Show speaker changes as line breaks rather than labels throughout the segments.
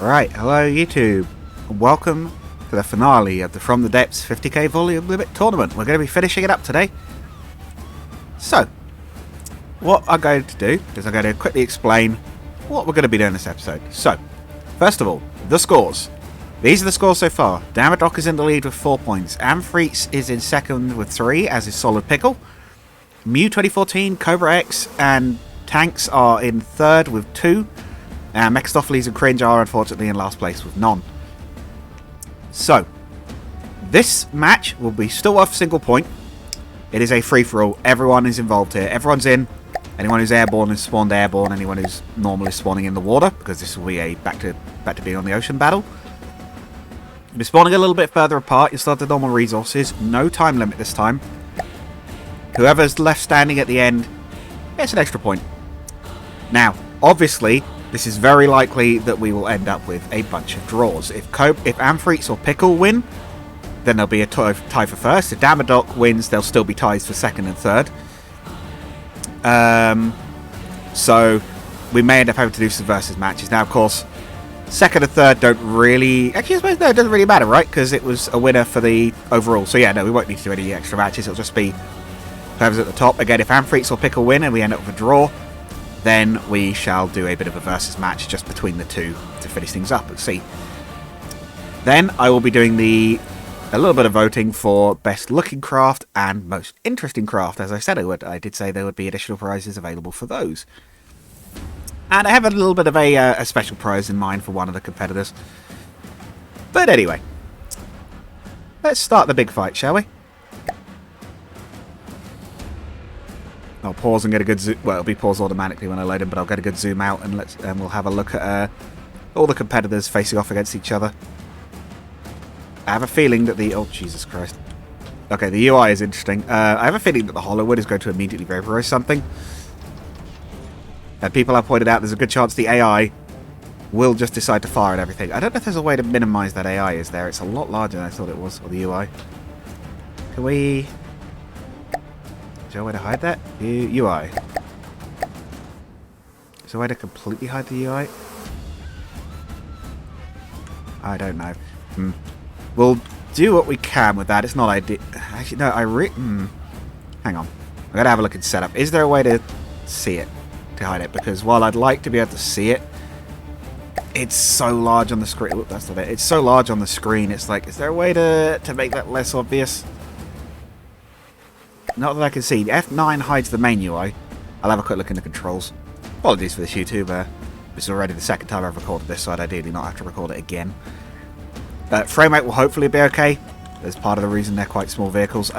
Right, hello YouTube. Welcome to the finale of the From the Depths 50k Volume Limit Tournament. We're going to be finishing it up today. So, what I'm going to do is I'm going to quickly explain what we're going to be doing this episode. So, first of all, the scores. These are the scores so far. Damadok is in the lead with 4 points. Amfreets is in second with 3, as is Solid Pickle. Mew 2014, Cobra X, and Tanks are in third with 2. And Mephistopheles and Cringe are unfortunately in last place with none. So, this match will be still worth a single point. It is a free-for-all. Everyone is involved here. Everyone's in. Anyone who's airborne is spawned airborne. Anyone who's normally spawning in the water, because this will be a back to being on the ocean battle. You'll be spawning a little bit further apart. You'll start the normal resources. No time limit this time. Whoever's left standing at the end gets an extra point. Now, obviously, this is very likely that we will end up with a bunch of draws. If Amfreets or Pickle win, then there'll be a tie for first. If Damadok wins, there'll still be ties for second and third. So we may end up having to do some versus matches. Now, of course, second and third don't really... Actually, I suppose no, it doesn't really matter, right? Because it was a winner for the overall. So yeah, no, we won't need to do any extra matches. It'll just be whoever's at the top. Again, if Amfreets or Pickle win and we end up with a draw, then we shall do a bit of a versus match just between the two to finish things up. Let's see. Then I will be doing a little bit of voting for best looking craft and most interesting craft. As I said I would. I did say there would be additional prizes available for those. And I have a little bit of a special prize in mind for one of the competitors. But anyway, let's start the big fight, shall we? I'll pause and get a good zoom. Well, it'll be paused automatically when I load them, but I'll get a good zoom out and we'll have a look at all the competitors facing off against each other. I have a feeling that oh Jesus Christ. Okay, the UI is interesting. I have a feeling that the Hollowood is going to immediately vaporize something. And people have pointed out there's a good chance the AI will just decide to fire at everything. I don't know if there's a way to minimize that AI, is there? It's a lot larger than I thought it was, or the UI. Can we... Is there a way to hide that? UI. Is there a way to completely hide the UI? I don't know. We'll do what we can with that. It's not ideal. Actually, no, hang on. I've got to have a look at setup. Is there a way to see it? To hide it? Because while I'd like to be able to see it, it's so large on the screen. Look, that's not it. It's so large on the screen. It's like, is there a way to make that less obvious? Not that I can see. F9 hides the main UI. I'll have a quick look in the controls. Apologies for this, YouTube. This is already the second time I've recorded this, so I'd ideally not have to record it again. Frame rate will hopefully be okay. That's part of the reason they're quite small vehicles.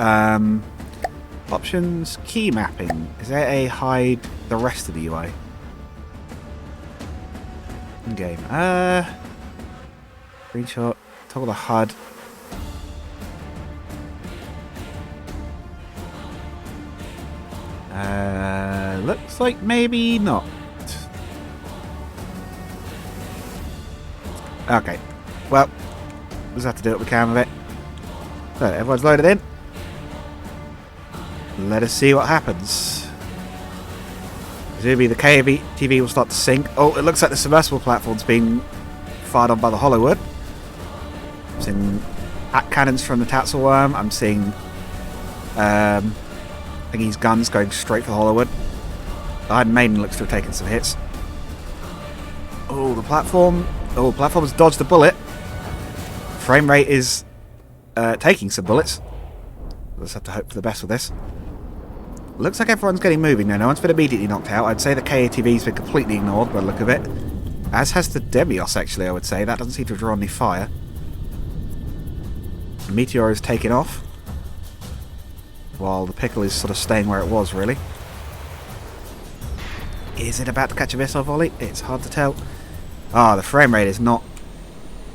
Options, key mapping. Is there a hide the rest of the UI? In-game. Screenshot. Toggle the HUD. Looks like maybe not. Okay. Well, we'll just have to do what we can with it. So, everyone's loaded in. Let us see what happens. Presumably the KTV will start to sink. Oh, it looks like the submersible platform's being fired on by the Hollowood. I'm seeing hat cannons from the Tatzelworm. I'm seeing Thingy's guns going straight for the Hollowood. The Iron Maiden looks to have taken some hits. Oh, the platform. Oh, the platform has dodged a bullet. Frame rate is taking some bullets. We'll just have to hope for the best with this. Looks like everyone's getting moving now. No one's been immediately knocked out. I'd say the KATV's been completely ignored by the look of it. As has the Demios, actually, I would say. That doesn't seem to have drawn any fire. The Meteor is taking off, while the Pickle is sort of staying where it was, really. Is it about to catch a missile volley? It's hard to tell. Ah, the frame rate is not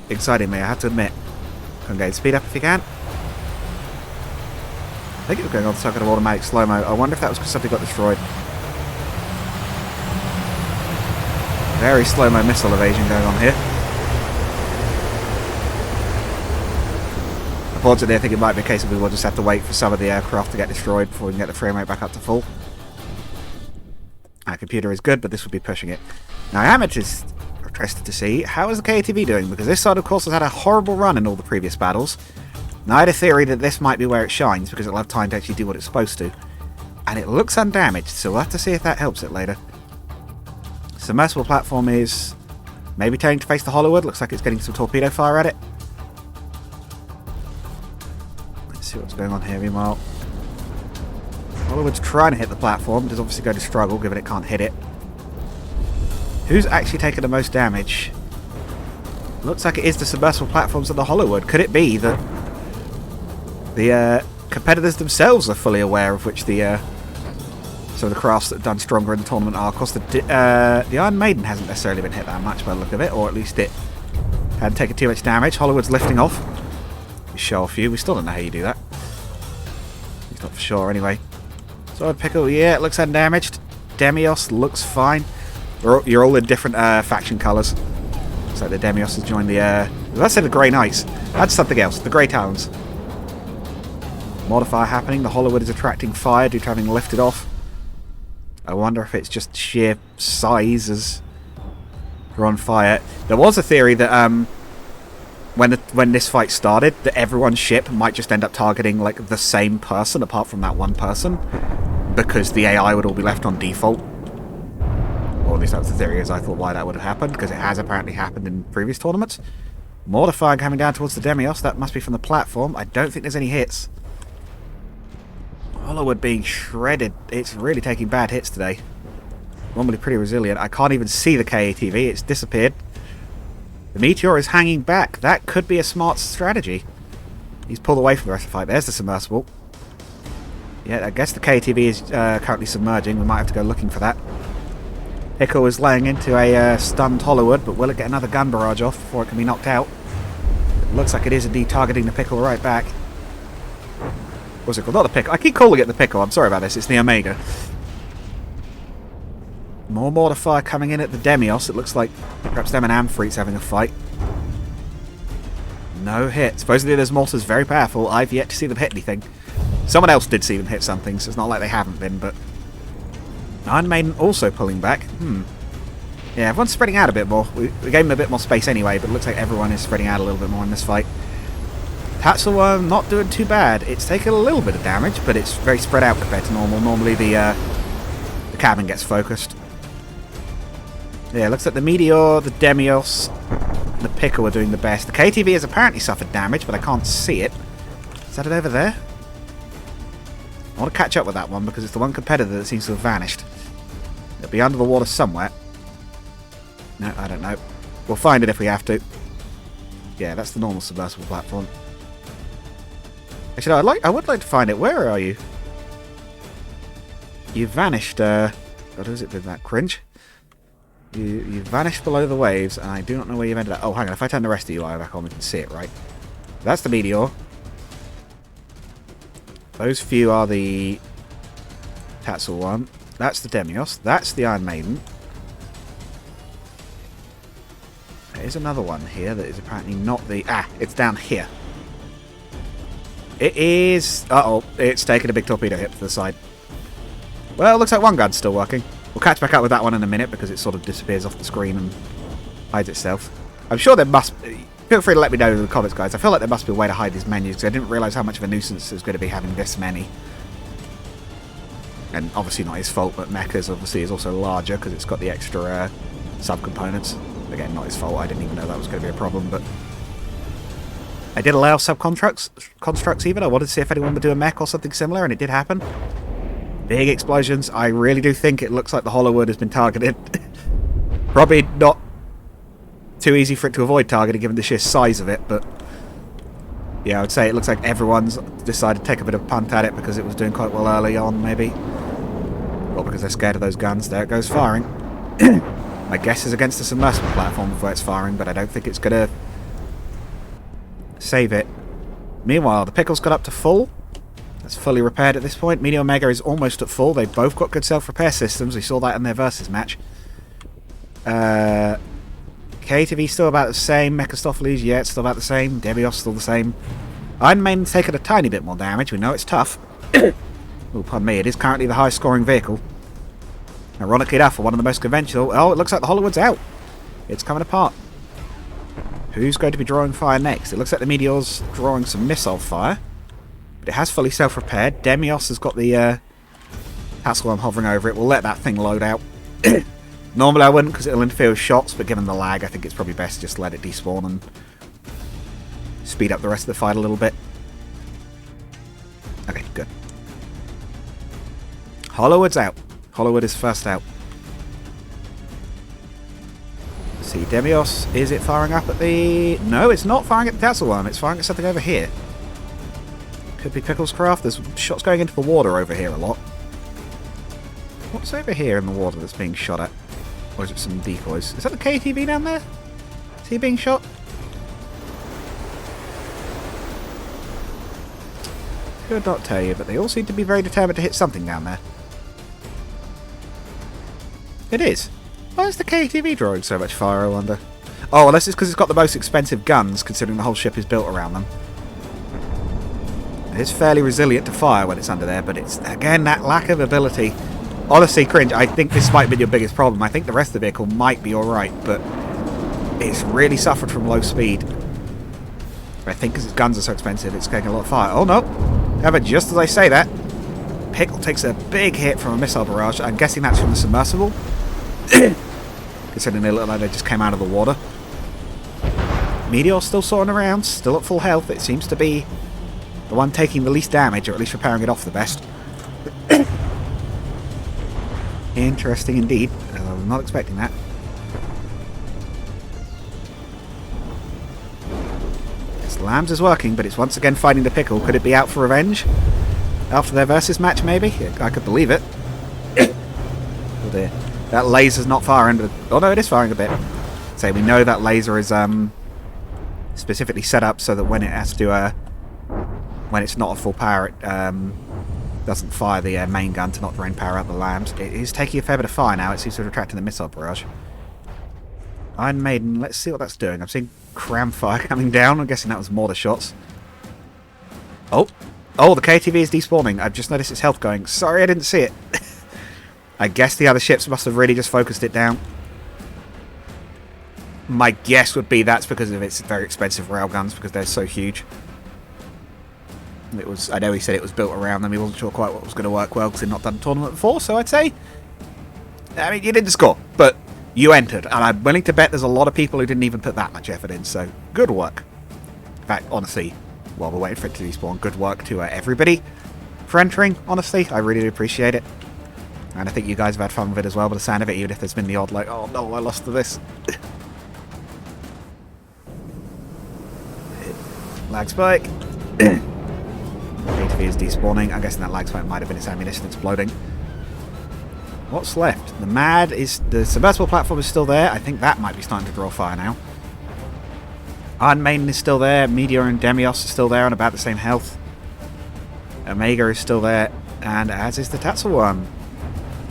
exciting me, I have to admit. Come on, speed up if you can. I think it was going on some kind of automatic slow-mo. I wonder if that was because something got destroyed. Very slow-mo missile evasion going on here. Unfortunately, I think it might be a case of we will just have to wait for some of the aircraft to get destroyed before we can get the frame rate back up to full. Our computer is good, but this would be pushing it. Now, I am interested to see how is the KTV doing, because this side, of course, has had a horrible run in all the previous battles. Now, I had a theory that this might be where it shines, because it'll have time to actually do what it's supposed to. And it looks undamaged, so we'll have to see if that helps it later. Submersible platform is maybe turning to face the Hollywood. Looks like it's getting some torpedo fire at it. Let's see what's going on here. Meanwhile, Hollywood's trying to hit the platform. It is obviously going to struggle, given it can't hit it. Who's actually taken the most damage? Looks like it is the submersible platforms of the Hollywood. Could it be that the competitors themselves are fully aware of which the some of the crafts that have done stronger in the tournament are? Of course, the Iron Maiden hasn't necessarily been hit that much by the look of it, or at least it hadn't taken too much damage. Hollywood's lifting off. Show off you. We still don't know how you do that. He's not for sure anyway. Sword Pickle, yeah, it looks undamaged. Demios looks fine. You're all in different faction colours. Looks like the Demios has joined the... let's say the Grey Knights. That's something else. The Grey Talons. Modifier happening. The Hollywood is attracting fire due to having lifted off. I wonder if it's just sheer size as they're on fire. There was a theory that when this fight started, that everyone's ship might just end up targeting like the same person apart from that one person, because the AI would all be left on default. Or at least that's the theory, as I thought why that would have happened, because it has apparently happened in previous tournaments. Mortifying coming down towards the Demios. That must be from the platform. I don't think there's any hits. Hollywood being shredded. It's really taking bad hits today. Normally pretty resilient. I can't even see the KATV. It's disappeared. The Meteor is hanging back. That could be a smart strategy. He's pulled away from the rest of the fight. There's the submersible. Yeah, I guess the KATV is currently submerging. We might have to go looking for that. Pickle is laying into a stunned Hollywood, but will it get another gun barrage off before it can be knocked out? It looks like it is indeed targeting the Pickle right back. What's it called? Not the Pickle. I keep calling it the Pickle. I'm sorry about this. It's the Omega. More mortar fire coming in at the Demios. It looks like perhaps them and Amphire's having a fight. No hit. Supposedly those mortars very powerful. I've yet to see them hit anything. Someone else did see them hit something, so it's not like they haven't been, but... Iron Maiden also pulling back. Yeah, everyone's spreading out a bit more. We gave them a bit more space anyway, but it looks like everyone is spreading out a little bit more in this fight. Tatsuo not doing too bad. It's taken a little bit of damage, but it's very spread out compared to normal. Normally the cabin gets focused. Yeah, it looks like the Meteor, the Demios, and the Pickle are doing the best. The KTV has apparently suffered damage, but I can't see it. Is that it over there? I want to catch up with that one because it's the one competitor that seems to have vanished. It'll be under the water somewhere. No, I don't know. We'll find it if we have to. Yeah, that's the normal submersible platform. Actually, no, I would like to find it. Where are you? You vanished. God, who's it been that cringe? You vanished below the waves, and I do not know where you've ended up. Oh, hang on. If I turn the rest of you back on, we can see it, right? That's the Meteor. Those few are the Tatsuo one. That's the Demios. That's the Iron Maiden. There is another one here that is apparently not the... Ah, it's down here. It is... Uh-oh, it's taken a big torpedo hit to the side. Well, it looks like one gun's still working. We'll catch back up with that one in a minute because it sort of disappears off the screen and hides itself. I'm sure there must be... Feel free to let me know in the comments, guys. I feel like there must be a way to hide these menus because I didn't realise how much of a nuisance it was going to be having this many. And obviously not his fault, but Mecha's obviously is also larger because it's got the extra sub-components. Again, not his fault. I didn't even know that was going to be a problem, but... I did allow constructs even. I wanted to see if anyone would do a mech or something similar, and it did happen. Big explosions. I really do think it looks like the Hollywood has been targeted. Probably not too easy for it to avoid targeting given the sheer size of it, but... Yeah, I would say it looks like everyone's decided to take a bit of a punt at it because it was doing quite well early on, maybe. Or because they're scared of those guns. There it goes, firing. My guess is against the submersible platform before it's firing, but I don't think it's going to save it. Meanwhile, the Pickle's got up to full. That's fully repaired at this point. Meteor Mega is almost at full. They've both got good self-repair systems. We saw that in their versus match. KTV still about the same. Mechastopheles, yeah, it's still about the same. Demios still the same. Iron Maiden's taken a tiny bit more damage. We know it's tough. Oh, pardon me. It is currently the highest scoring vehicle. Ironically enough, for one of the most conventional... Oh, it looks like the Hollywood's out. It's coming apart. Who's going to be drawing fire next? It looks like the Meteor's drawing some missile fire. But it has fully self-repaired. Demios has got the Tassel worm hovering over it. We'll let that thing load out. Normally I wouldn't because it'll interfere with shots, but given the lag, I think it's probably best just to let it despawn and speed up the rest of the fight a little bit. Okay, good. Hollowood's out. Hollowood is first out. Let's see, Demios, is it firing up at the... No, it's not firing at the Tassel worm. It's firing at something over here. Could be Pickles Craft. There's shots going into the water over here a lot. What's over here in the water that's being shot at? Or is it some decoys? Is that the KTV down there? Is he being shot? Could not tell you, but they all seem to be very determined to hit something down there. It is. Why is the KTV drawing so much fire, I wonder? Oh, unless it's because it's got the most expensive guns, considering the whole ship is built around them. It's fairly resilient to fire when it's under there, but it's, again, that lack of ability. Honestly, Cringe, I think this might be your biggest problem. I think the rest of the vehicle might be alright, but it's really suffered from low speed. I think because its guns are so expensive, it's getting a lot of fire. Oh no! However, just as I say that, Pickle takes a big hit from a missile barrage. I'm guessing that's from the submersible. Considering they look like they just came out of the water. Meteor's still soaring around, still at full health. It seems to be the one taking the least damage, or at least repairing it off the best. Interesting indeed. I'm not expecting that. Yes, Lambs is working, but it's once again fighting the Pickle. Could it be out for revenge? After their versus match, maybe? I could believe it. Oh dear. That laser's not firing, but... Oh no, it is firing a bit. So we know that laser is specifically set up so that when it has to... when it's not at full power, it doesn't fire the main gun to not drain power out the Lambs. It is taking a fair bit of fire now. It seems to be retracting the missile barrage. Iron Maiden, let's see what that's doing. I've seen cram fire coming down. I'm guessing that was mortar shots. Oh! Oh, the KTV is despawning. I've just noticed its health going. Sorry, I didn't see it. I guess the other ships must have really just focused it down. My guess would be that's because of its very expensive railguns, because they're so huge. It was. I know he said it was built around them. He wasn't sure quite what was going to work well because he'd not done a tournament before. So I'd say, I mean, you didn't score, but you entered, and I'm willing to bet there's a lot of people who didn't even put that much effort in. So good work. In fact, honestly, while we're waiting for it to despawn, good work to everybody for entering. Honestly, I really do appreciate it, and I think you guys have had fun with it as well. By the sound of it, even if there's been the odd like, oh no, I lost to this. Lag spike. KTV is despawning. I'm guessing that lag spike might have been its ammunition exploding. What's left? The Mad is... The submersible platform is still there. I think that might be starting to draw fire now. Iron Maiden is still there. Meteor and Demios are still there on about the same health. Omega is still there. And as is the Tassel worm.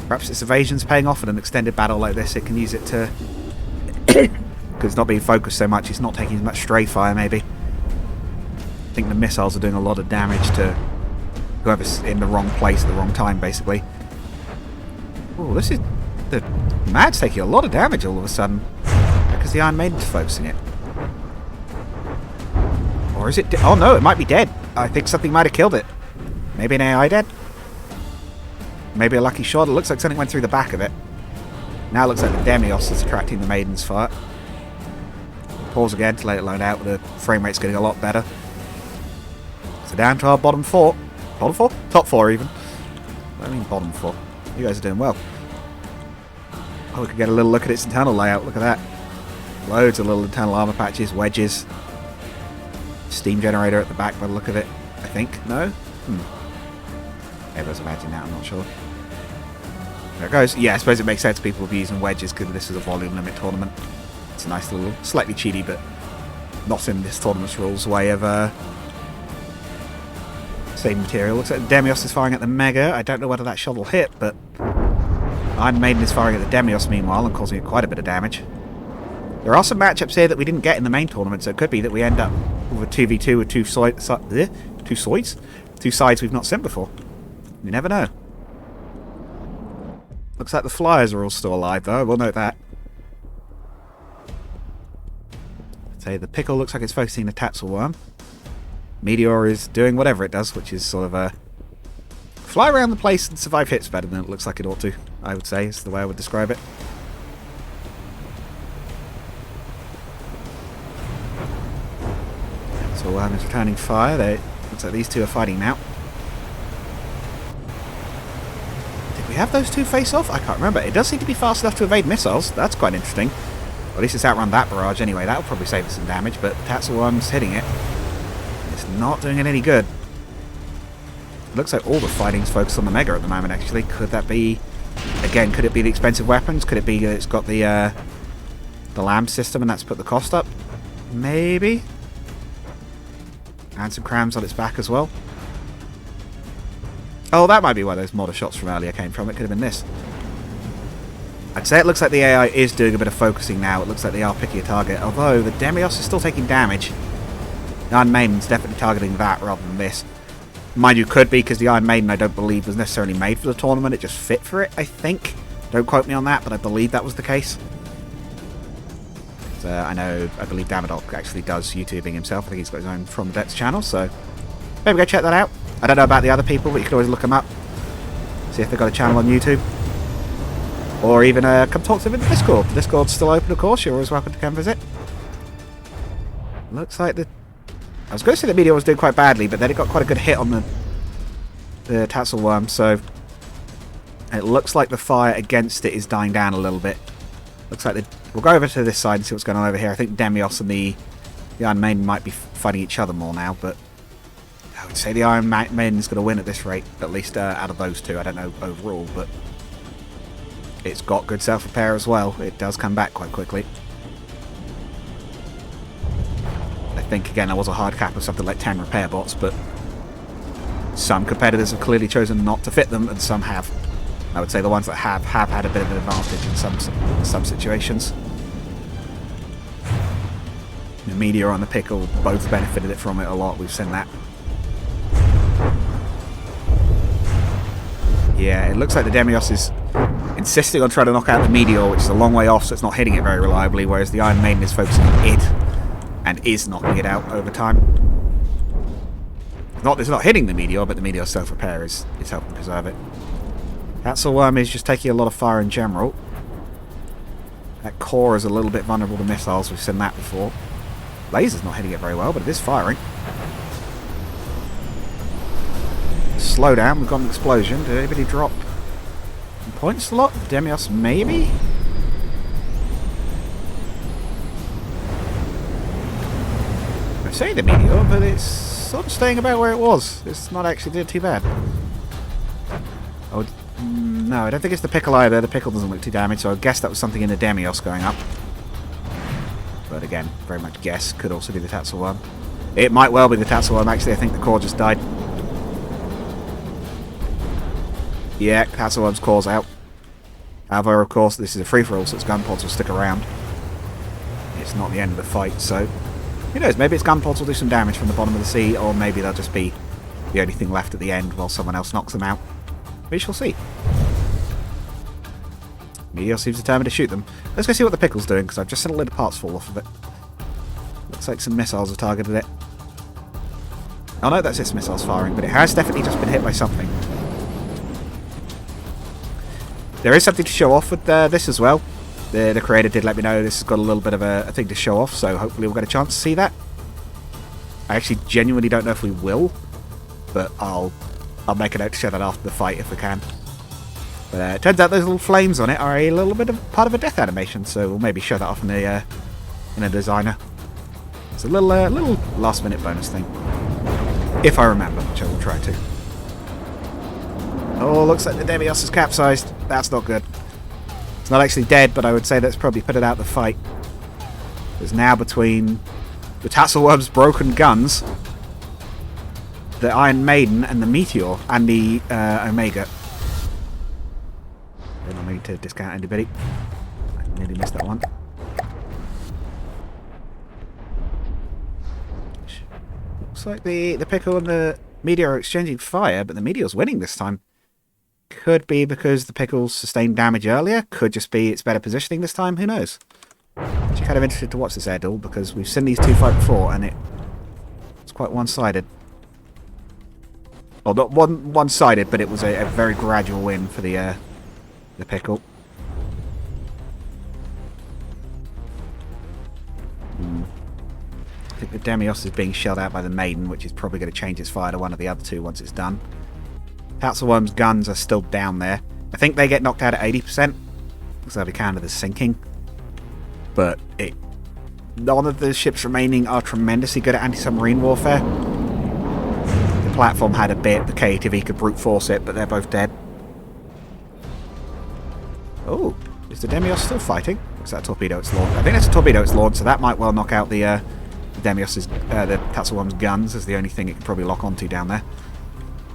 Perhaps its evasion's paying off in an extended battle like this. It can use it to... because it's not being focused so much. It's not taking as much stray fire, maybe. I think the missiles are doing a lot of damage to whoever's in the wrong place at the wrong time, basically. Oh, this is... The Mad's taking a lot of damage all of a sudden. Because the Iron Maiden's focusing it. Or is it... Oh no, it might be dead. I think something might have killed it. Maybe an AI dead? Maybe a lucky shot. It looks like something went through the back of it. Now it looks like the Demios is attracting the Maiden's fire. Pause again to let it load out. The frame rate's getting a lot better. So down to our bottom four. Bottom four? Top four, even. I mean bottom four. You guys are doing well. Oh, we can get a little look at its internal layout. Look at that. Loads of little internal armor patches, wedges. Steam generator at the back by the look of it. I think. No? Maybe I was imagining that, I'm not sure. There it goes. Yeah, I suppose it makes sense people will be using wedges because this is a volume limit tournament. It's a nice little, slightly cheaty, but not in this tournament's rules way of same material. Looks like the Demios is firing at the Mega. I don't know whether that shot will hit, but Iron Maiden is firing at the Demios meanwhile and causing it quite a bit of damage. There are some matchups here that we didn't get in the main tournament, so it could be that we end up with a 2v2 with two sides we've not seen before. You never know. Looks like the Flyers are all still alive, though. I will note that. Say the Pickle looks like it's focusing the Tatzel Worm. Meteor is doing whatever it does, which is sort of fly around the place and survive hits better than it looks like it ought to, I would say, is the way I would describe it. So Worm is returning fire. Looks like these two are fighting now. Did we have those two face off? I can't remember. It does seem to be fast enough to evade missiles. That's quite interesting. Or at least it's outrun that barrage anyway. That'll probably save us some damage, but Tatzel Worm's hitting it. It's not doing it any good. It looks like all the fighting's focused on the Mega at the moment, actually. Could that be... Again, could it be the expensive weapons? Could it be that it's got the LAM system and that's put the cost up? Maybe. And some crams on its back as well. Oh, that might be where those mortar shots from earlier came from. It could have been this. I'd say it looks like the AI is doing a bit of focusing now. It looks like they are picking a target. Although the Demios is still taking damage. The Iron Maiden's definitely targeting that rather than this. Mind you, could be because the Iron Maiden I don't believe was necessarily made for the tournament. It just fit for it, I think. Don't quote me on that, but I believe that was the case. I believe Damadok actually does YouTubing himself. I think he's got his own From the Depths channel, so maybe go check that out. I don't know about the other people, but you can always look them up. See if they've got a channel on YouTube. Or even come talk to them in the Discord. The Discord's still open, of course. You're always welcome to come visit. Looks like I was going to say the Meteor was doing quite badly, but then it got quite a good hit on the Tatzel Worm, so it looks like the fire against it is dying down a little bit. Looks like we'll go over to this side and see what's going on over here. I think Demios and the Iron Maiden might be fighting each other more now, but I would say the Iron Maiden's going to win at this rate, at least out of those two. I don't know overall, but it's got good self-repair as well. It does come back quite quickly. I think, again, there was a hard cap of something like 10 repair bots, but some competitors have clearly chosen not to fit them, and some have. I would say the ones that have had a bit of an advantage in some situations. The Meteor and the Pickle both benefited it from it a lot. We've seen that. Yeah, it looks like the Demios is insisting on trying to knock out the Meteor, which is a long way off, so it's not hitting it very reliably, whereas the Iron Maiden is focusing on it and is knocking it out over time. It's not hitting the Meteor, but the Meteor's self-repair is helping preserve it. Tatzel Worm is just taking a lot of fire in general. That core is a little bit vulnerable to missiles. We've seen that before. Laser's not hitting it very well, but it is firing. Slow down. We've got an explosion. Did anybody drop some points slot? Demios, maybe? I say the Meteor, but it's sort of staying about where it was. It's not actually doing too bad. No, I don't think it's the Pickle either. The Pickle doesn't look too damaged, so I guess that was something in the Demios going up. But again, very much guess. Could also be the Tatzel Worm. It might well be the Tatzel Worm, actually. I think the core just died. Yeah, Tatzel Worm's core's out. However, of course, this is a free-for-all, so its gun pods will stick around. It's not the end of the fight, so who knows? Maybe its gun pods will do some damage from the bottom of the sea, or maybe they'll just be the only thing left at the end while someone else knocks them out. We shall see. Meteor seems determined to shoot them. Let's go see what the Pickle's doing, because I've just seen a load of parts fall off of it. Looks like some missiles have targeted it. Oh no, that's its missiles firing, but it has definitely just been hit by something. There is something to show off with this as well. The creator did let me know this has got a little bit of a thing to show off, so hopefully we'll get a chance to see that. I actually genuinely don't know if we will, but I'll make a note to show that after the fight if we can. But it turns out those little flames on it are a little bit of part of a death animation, so we'll maybe show that off in a designer. It's a little last minute bonus thing, if I remember, which I will try to. Oh, looks like the Demios is capsized. That's not good. It's not actually dead, but I would say that's probably put it out of the fight. There's now between the Tatzel Worm's broken guns, the Iron Maiden, and the Meteor, and the Omega. I don't need to discount anybody. I nearly missed that one. Looks like the Pickle and the Meteor are exchanging fire, but the Meteor's winning this time. Could be because the Pickle's sustained damage earlier. Could just be it's better positioning this time. Who knows? Actually kind of interested to watch this air duel because we've seen these two fight before and it's quite one-sided. Well, not one-sided, but it was a very gradual win for the Pickle. I think the Demios is being shelled out by the Maiden, which is probably going to change its fire to one of the other two once it's done. Tatzelworm's guns are still down there. I think they get knocked out at 80%, because they'll be counted as sinking. But none of the ships remaining are tremendously good at anti-submarine warfare. The platform had a bit, the KATV could brute force it, but they're both dead. Oh, is the Demios still fighting? Or is that a torpedo it's launched? I think that's a torpedo it's launched, so that might well knock out the Demios's, the Tatzelworm's guns is the only thing it can probably lock onto down there.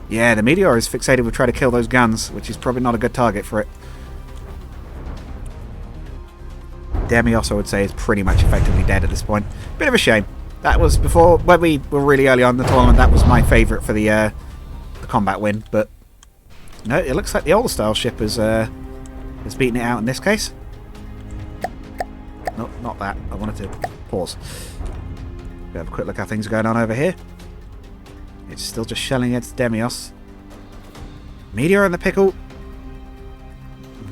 Yeah, the Meteor is fixated with trying to kill those guns, which is probably not a good target for it. Demios, I would say, is pretty much effectively dead at this point. Bit of a shame. That was before, when we were really early on in the tournament, that was my favourite for the combat win, but no, it looks like the older style ship has beaten it out in this case. No, not that. I wanted to pause. Have a quick look how things are going on over here. It's still just shelling against Demios. Meteor and the Pickle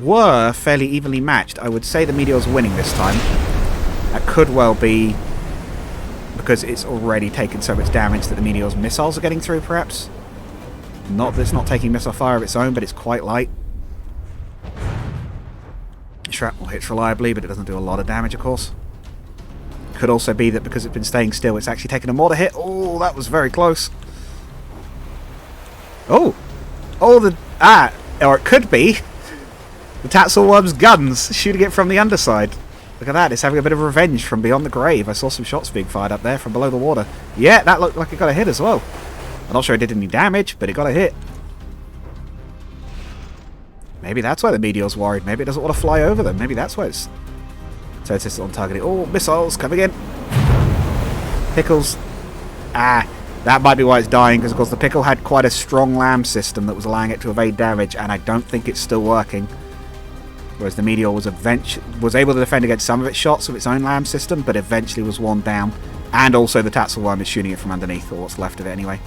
were fairly evenly matched. I would say the Meteor's winning this time. That could well be because it's already taken so much damage that the Meteor's missiles are getting through, perhaps. Not that it's not taking missile fire of its own, but it's quite light. Shrapnel hits reliably, but it doesn't do a lot of damage, of course. Could also be that because it's been staying still, it's actually taken a mortar hit. Oh, that was very close. Oh! Oh, or it could be the Tatzelworm's guns shooting it from the underside. Look at that, it's having a bit of revenge from beyond the grave. I saw some shots being fired up there from below the water. Yeah, that looked like it got a hit as well. I'm not sure it did any damage, but it got a hit. Maybe that's why the Meteor's worried. Maybe it doesn't want to fly over them. Maybe that's why it's so it's on targeting. Oh, missiles coming in. Pickles. That might be why it's dying, because of course the Pickle had quite a strong LAM system that was allowing it to evade damage, and I don't think it's still working. Whereas the Meteor was able to defend against some of its shots with its own LAM system, but eventually was worn down. And also the Tatzelworm is shooting it from underneath, or what's left of it anyway.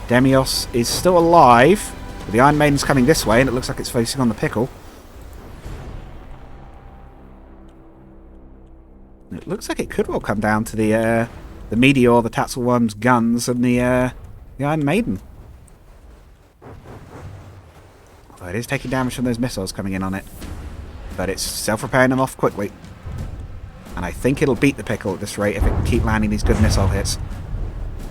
Demios is still alive. But the Iron Maiden's coming this way, and it looks like it's focusing on the Pickle. It looks like it could well come down to the Meteor, the Tatzelworm's guns, and the Iron Maiden. Although it is taking damage from those missiles coming in on it. But it's self-repairing them off quickly. And I think it'll beat the Pickle at this rate if it can keep landing these good missile hits.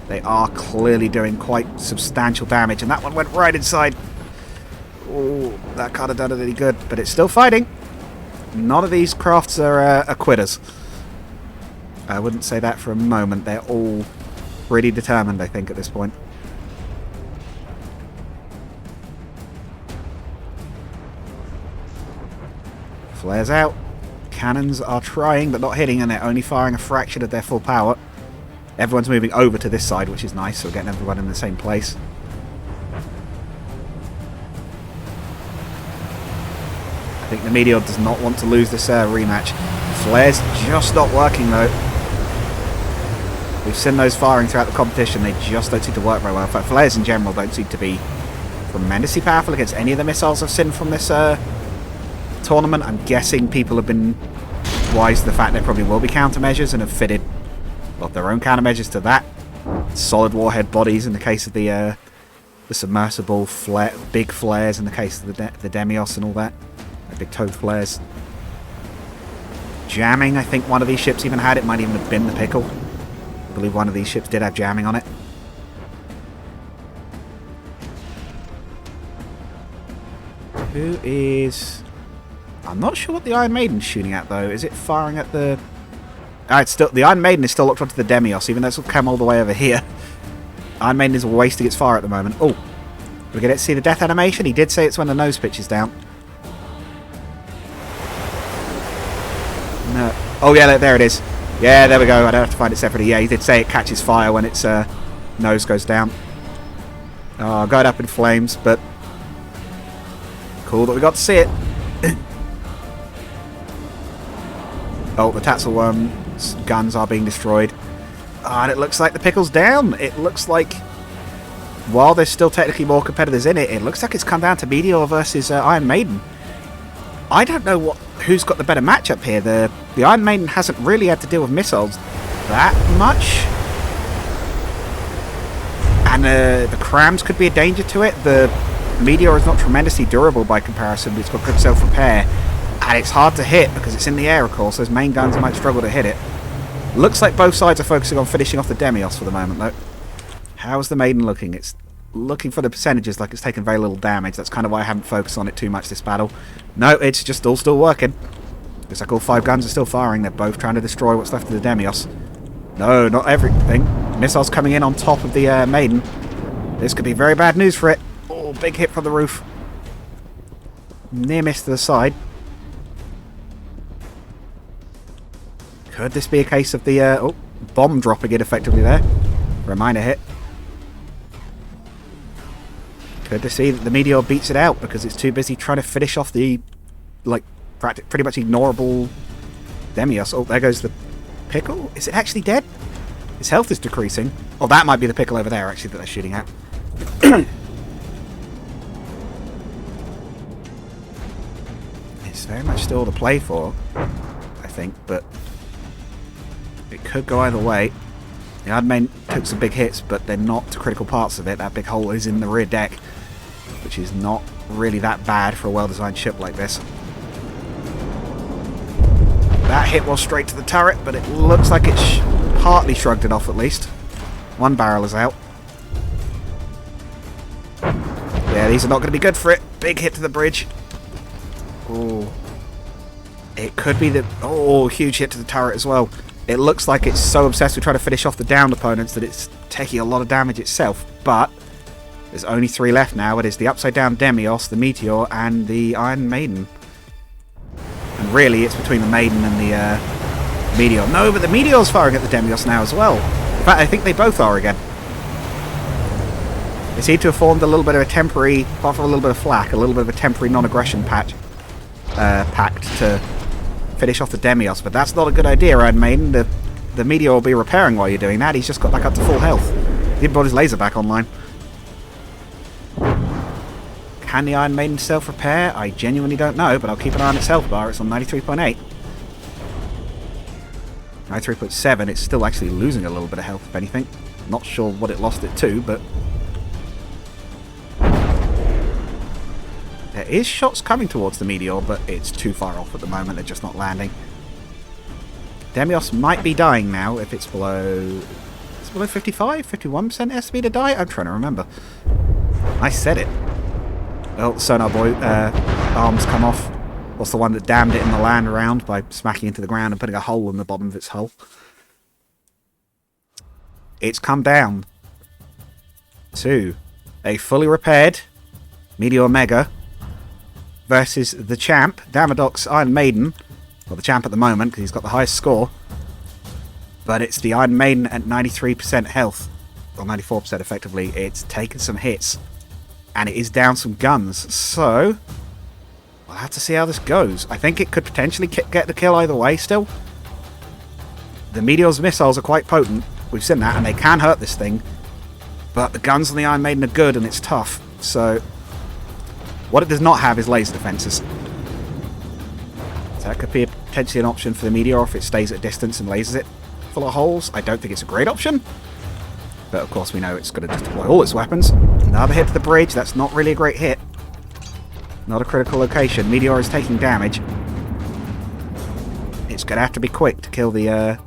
They are clearly doing quite substantial damage, and that one went right inside. Oh, that can't have done it any good, but it's still fighting. None of these crafts are quitters. I wouldn't say that for a moment. They're all pretty determined, I think, at this point. Flares out. Cannons are trying, but not hitting, and they're only firing a fraction of their full power. Everyone's moving over to this side, which is nice, so we're getting everyone in the same place. I think the Meteor does not want to lose this rematch. Flares just not working, though. We've seen those firing throughout the competition. They just don't seem to work very well. In fact, flares in general don't seem to be tremendously powerful against any of the missiles I've seen from this tournament. I'm guessing people have been wise to the fact there probably will be countermeasures and have fitted their own countermeasures to that. Solid warhead bodies in the case of the submersible, big flares in the case of the Demios and all that. The big towed flares. Jamming, I think one of these ships even had. It might even have been the Pickle. I believe one of these ships did have jamming on it. Who is... I'm not sure what the Iron Maiden's shooting at, though. Is it firing at the... it's still, the Iron Maiden is still locked onto the Demios, even though it's come all the way over here. Iron Maiden is wasting its fire at the moment. Oh, we get to see the death animation? He did say it's when the nose pitch is down. No. Oh yeah, there it is. Yeah, there we go. I don't have to find it separately. Yeah, he did say it catches fire when its nose goes down. Oh, going up in flames, but cool that we got to see it. Oh, the Tatzelworm's guns are being destroyed. And it looks like the Pickle's down. It looks like, while there's still technically more competitors in it, it looks like it's come down to Meteor versus Iron Maiden. I don't know who's got the better matchup here. The Iron Maiden hasn't really had to deal with missiles that much. And the Crams could be a danger to it. The Meteor is not tremendously durable by comparison, but it's got good self-repair. And it's hard to hit because it's in the air, of course. Those main guns might struggle to hit it. Looks like both sides are focusing on finishing off the Demios for the moment, though. How's the Maiden looking? It's looking for the percentages like it's taken very little damage. That's kind of why I haven't focused on it too much this battle. No, it's just all still working. Looks like all 5 guns are still firing. They're both trying to destroy what's left of the Demios. No, not everything. Missiles coming in on top of the Maiden. This could be very bad news for it. Oh, big hit from the roof. Near miss to the side. Could this be a case of the bomb dropping it effectively there? For a minor hit. Could this be that the Meteor beats it out because it's too busy trying to finish off the, like, pretty much ignorable Demios? Oh, there goes the Pickle. Is it actually dead? His health is decreasing. Oh, that might be the Pickle over there, actually, that they're shooting at. It's very much still to play for, I think, but it could go either way. The Iron Maiden took some big hits, but they're not to critical parts of it. That big hole is in the rear deck, which is not really that bad for a well-designed ship like this. That hit was straight to the turret, but it looks like it's partly shrugged it off at least. One barrel is out. Yeah, these are not going to be good for it. Big hit to the bridge. Oh. It could be the... Oh, huge hit to the turret as well. It looks like it's so obsessed with trying to finish off the downed opponents that it's taking a lot of damage itself. But there's only 3 left now. It is the Upside Down Demios, the Meteor, and the Iron Maiden. And really, it's between the Maiden and the Meteor. No, but the Meteor's firing at the Demios now as well. In fact, I think they both are again. They seem to have formed a little bit of a temporary, apart from a little bit of flak, a little bit of a temporary non-aggression pact to finish off the Demios, but that's not a good idea, Iron Maiden. The Meteor will be repairing while you're doing that. He's just got back up to full health. He even brought his laser back online. Can the Iron Maiden self-repair? I genuinely don't know, but I'll keep an eye on its health bar. It's on 93.8. 93.7. It's still actually losing a little bit of health, if anything. Not sure what it lost it to, but... There is shots coming towards the Meteor, but it's too far off at the moment. They're just not landing. Demios might be dying now if it's below... It's below 55? 51% SP to die? I'm trying to remember. I said it. Well, the Sonar Boy arms come off. What's the one that damned it in the land round by smacking into the ground and putting a hole in the bottom of its hull? It's come down to a fully repaired Meteor Mega versus the champ, Damadox Iron Maiden. Well, the champ at the moment, because he's got the highest score. But it's the Iron Maiden at 93% health. Or 94% effectively. It's taken some hits. And it is down some guns. So, we'll have to see how this goes. I think it could potentially get the kill either way still. The Meteor's missiles are quite potent. We've seen that, and they can hurt this thing. But the guns on the Iron Maiden are good, and it's tough. So... what it does not have is laser defenses. So that could be potentially an option for the Meteor if it stays at distance and lasers it full of holes. I don't think it's a great option. But of course we know it's going to deploy all its weapons. Another hit to the bridge. That's not really a great hit. Not a critical location. Meteor is taking damage. It's going to have to be quick to kill the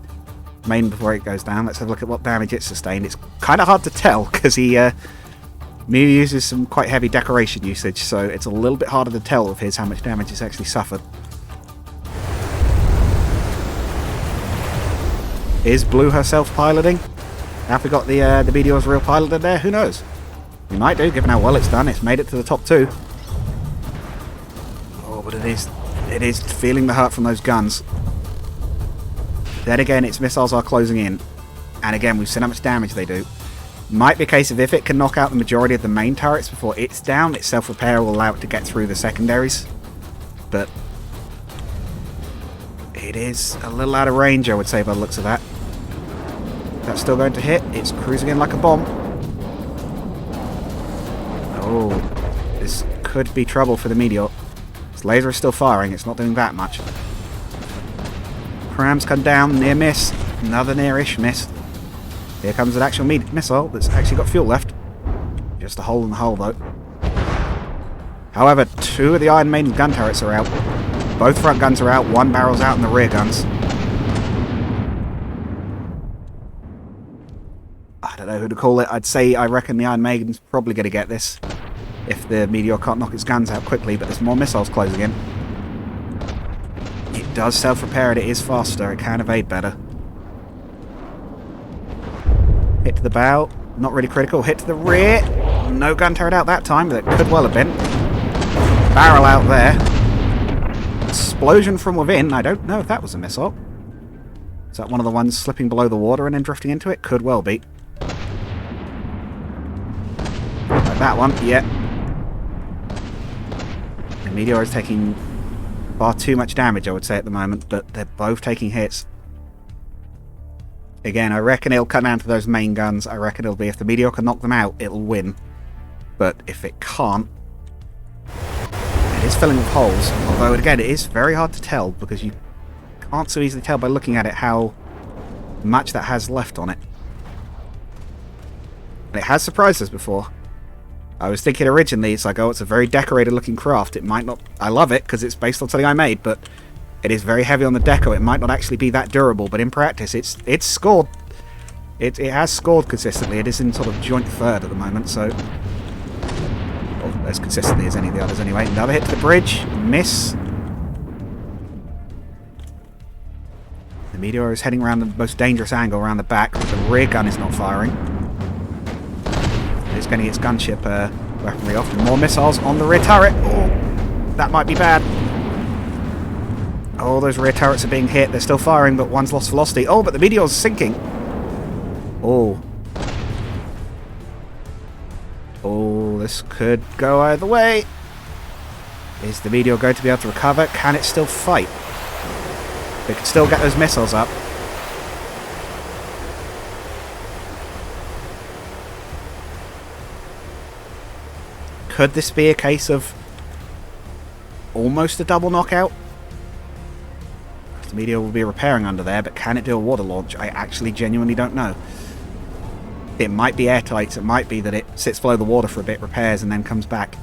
main before it goes down. Let's have a look at what damage it sustained. It's kind of hard to tell because Mew uses some quite heavy decoration usage, so it's a little bit harder to tell of his how much damage it's actually suffered. Is Blue herself piloting? Have we got the Meteor's real pilot in there? Who knows? We might do, given how well it's done. It's made it to the top 2. Oh, but it is feeling the hurt from those guns. Then again, its missiles are closing in. And again, we've seen how much damage they do. Might be a case of if it can knock out the majority of the main turrets before it's down, its self-repair will allow it to get through the secondaries. But It is a little out of range, I would say, by the looks of that. That's still going to hit. It's cruising in like a bomb. Oh, this could be trouble for the Meteor. This laser is still firing. It's not doing that much. Prams come down. Near miss. Another near-ish miss. Here comes an actual missile that's actually got fuel left. Just a hole in the hull, though. However, 2 of the Iron Maiden's gun turrets are out. Both front guns are out. 1 barrel's out in the rear guns. I don't know who to call it. I reckon the Iron Maiden's probably going to get this if the Meteor can't knock its guns out quickly, but there's more missiles closing in. It does self-repair and it is faster. It can evade better. Hit to the bow. Not really critical. Hit to the rear. No gun turret out that time, but it could well have been. Barrel out there. Explosion from within. I don't know if that was a missile. Is that one of the ones slipping below the water and then drifting into it? Could well be. Like that one, yeah. The Meteor is taking far too much damage, I would say, at the moment, but they're both taking hits. Again, I reckon it'll come down to those main guns. I reckon it'll be if the Meteor can knock them out, it'll win. But if it can't, it is filling with holes. Although, again, it is very hard to tell because you can't so easily tell by looking at it how much that has left on it. And it has surprised us before. I was thinking originally, it's like, oh, it's a very decorated looking craft. It might not... I love it because it's based on something I made, but it is very heavy on the deco. It might not actually be that durable, but in practice, it's scored. It has scored consistently. It is in sort of joint third at the moment, so... Well, as consistently as any of the others anyway. Another hit to the bridge. Miss. The Meteor is heading around the most dangerous angle around the back, but the rear gun is not firing. It's getting its gunship weaponry off. More missiles on the rear turret. Oh, that might be bad. Oh, those rear turrets are being hit. They're still firing, but one's lost velocity. Oh, but the Meteor's sinking. Oh. Oh, this could go either way. Is the Meteor going to be able to recover? Can it still fight? They can still get those missiles up. Could this be a case of almost a double knockout? The Meteor will be repairing under there, but can it do a water launch? I actually genuinely don't know. It might be airtight. It might be that it sits below the water for a bit, repairs, and then comes back.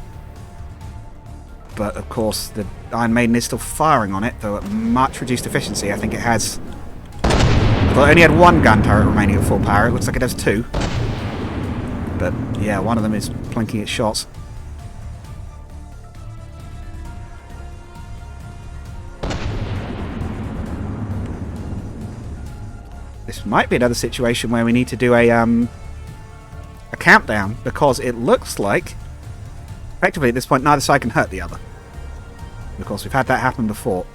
But, of course, the Iron Maiden is still firing on it, though at much reduced efficiency. I think it has... Well, it only had 1 gun turret remaining at full power. It looks like it has 2. But, yeah, one of them is plinking its shots. This might be another situation where we need to do a countdown, because it looks like, effectively at this point, neither side can hurt the other. Of course, we've had that happen before.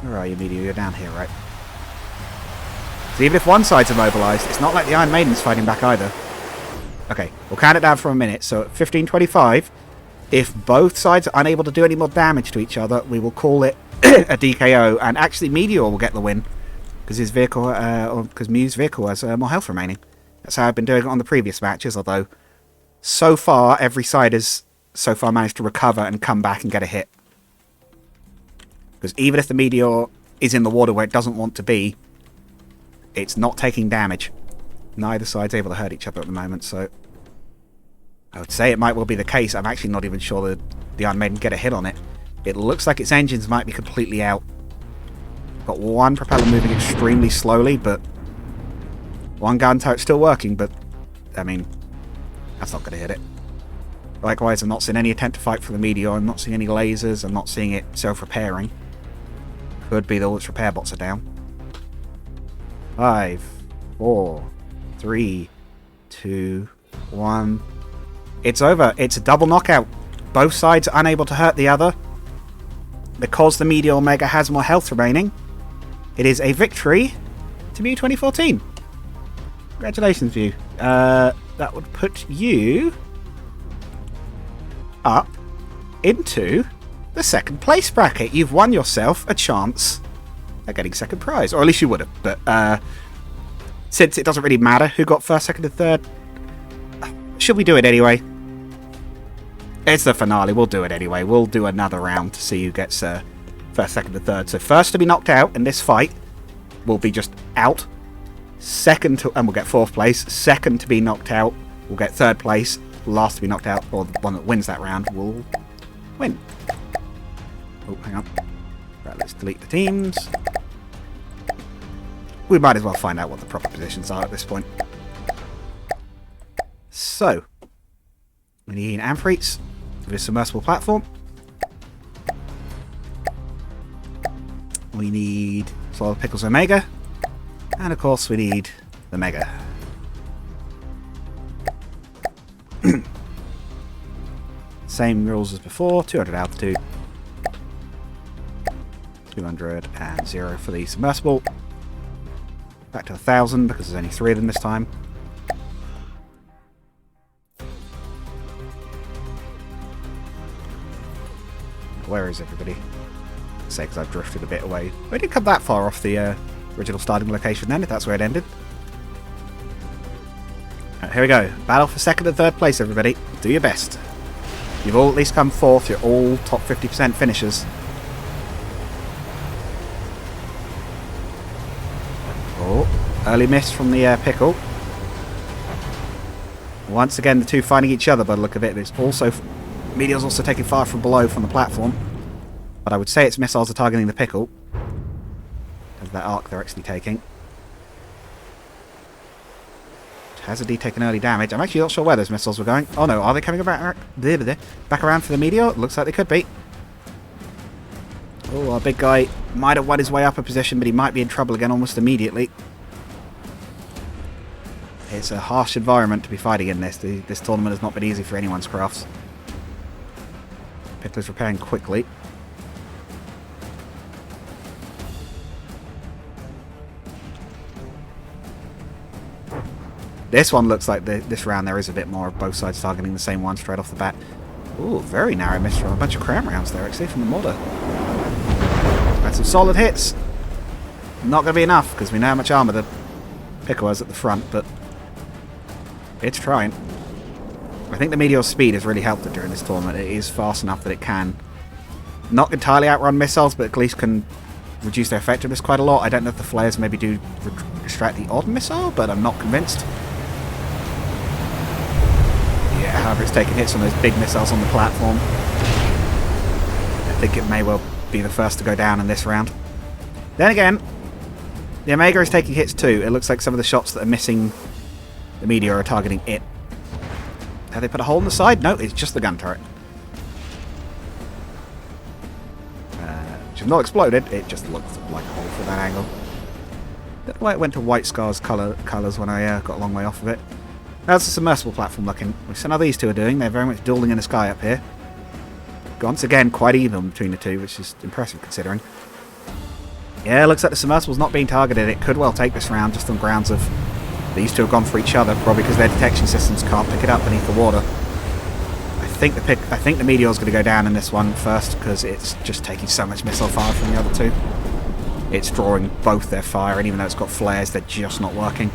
Where are you, Meteor? You're down here, right? So even if one side's immobilized, it's not like the Iron Maiden's fighting back either. Okay, we'll count it down for a minute. So at 15:25, if both sides are unable to do any more damage to each other, we will call it a DKO, and actually Meteor will get the win. Because his vehicle, because Mew's vehicle has more health remaining. That's how I've been doing it on the previous matches, although so far every side has so far managed to recover and come back and get a hit. Because even if the Meteor is in the water where it doesn't want to be, it's not taking damage. Neither side's able to hurt each other at the moment, so I would say it might well be the case. I'm actually not even sure that the Iron Maiden get a hit on it. It looks like its engines might be completely out. Got one propeller moving extremely slowly, but one gun turret still working, but I mean, that's not going to hit it. Likewise, I'm not seeing any attempt to fight for the Meteor. I'm not seeing any lasers. I'm not seeing it self-repairing. Could be that all its repair bots are down. 5, 4, 3, 2, 1. It's over. It's a double knockout. Both sides are unable to hurt the other. Because the Meteor Omega has more health remaining, it is a victory to Mew 2014. Congratulations, Mew. That would put you up into the second place bracket. You've won yourself a chance they're getting second prize. Or at least you would have. But since it doesn't really matter who got first, second, and third, should we do it anyway? It's the finale. We'll do it anyway. We'll do another round to see who gets first, second, and third. So first to be knocked out in this fight will be just out. Second to, and we'll get fourth place. Second to be knocked out will get third place. Last to be knocked out, or the one that wins that round, will win. Oh, hang on. Right, let's delete the teams. We might as well find out what the proper positions are at this point. So, we need Amphiretes with a submersible platform. We need Solar Pickles Omega. And of course we need the Mega. Same rules as before, 200 altitude. 200 and 0 for the submersible. Back to 1,000 because there's only 3 of them this time. Where is everybody? Say because I've drifted a bit away. We didn't come that far off the original starting location then, if that's where it ended. Right, here we go. Battle for second and third place, everybody. Do your best. You've all at least come fourth. You're all top 50% finishers. Oh, early miss from the pickle. Once again, the two finding each other by the look of it. There's also Meteor's also taking fire from below from the platform. But I would say its missiles are targeting the pickle. Of that arc they're actually taking. Hazardy taking early damage. I'm actually not sure where those missiles were going. Oh no, are they coming back around for the Meteor? Looks like they could be. Oh, our big guy might have won his way up a position, but he might be in trouble again almost immediately. It's a harsh environment to be fighting in this. This tournament has not been easy for anyone's crafts. Pickler's repairing quickly. This one looks like this round there is a bit more of both sides targeting the same one straight off the bat. Ooh, very narrow miss from a bunch of cram rounds there actually from the modder. That's some solid hits. Not going to be enough because we know how much armour the pickle has at the front, but it's trying. I think the Meteor's speed has really helped it during this tournament. It is fast enough that it can not entirely outrun missiles, but at least can reduce their effectiveness quite a lot. I don't know if the flares maybe do distract the odd missile, but I'm not convinced. Yeah, however, it's taking hits on those big missiles on the platform. I think it may well be the first to go down in this round. Then again, the Omega is taking hits too. It looks like some of the shots that are missing the Meteor are targeting it. Have they put a hole in the side? No, it's just the gun turret. Which has not exploded, it just looks like a hole for that angle. Don't know why it went to White Scar's colours when I got a long way off of it. How's the submersible platform looking? We see how these two are doing. They're very much dueling in the sky up here. Once again, quite even between the two, which is impressive considering. Yeah, looks like the submersible's not being targeted. It could well take this round just on grounds of these two have gone for each other, probably because their detection systems can't pick it up beneath the water. I think the Meteor's going to go down in this one first because it's just taking so much missile fire from the other two. It's drawing both their fire, and even though it's got flares, they're just not working.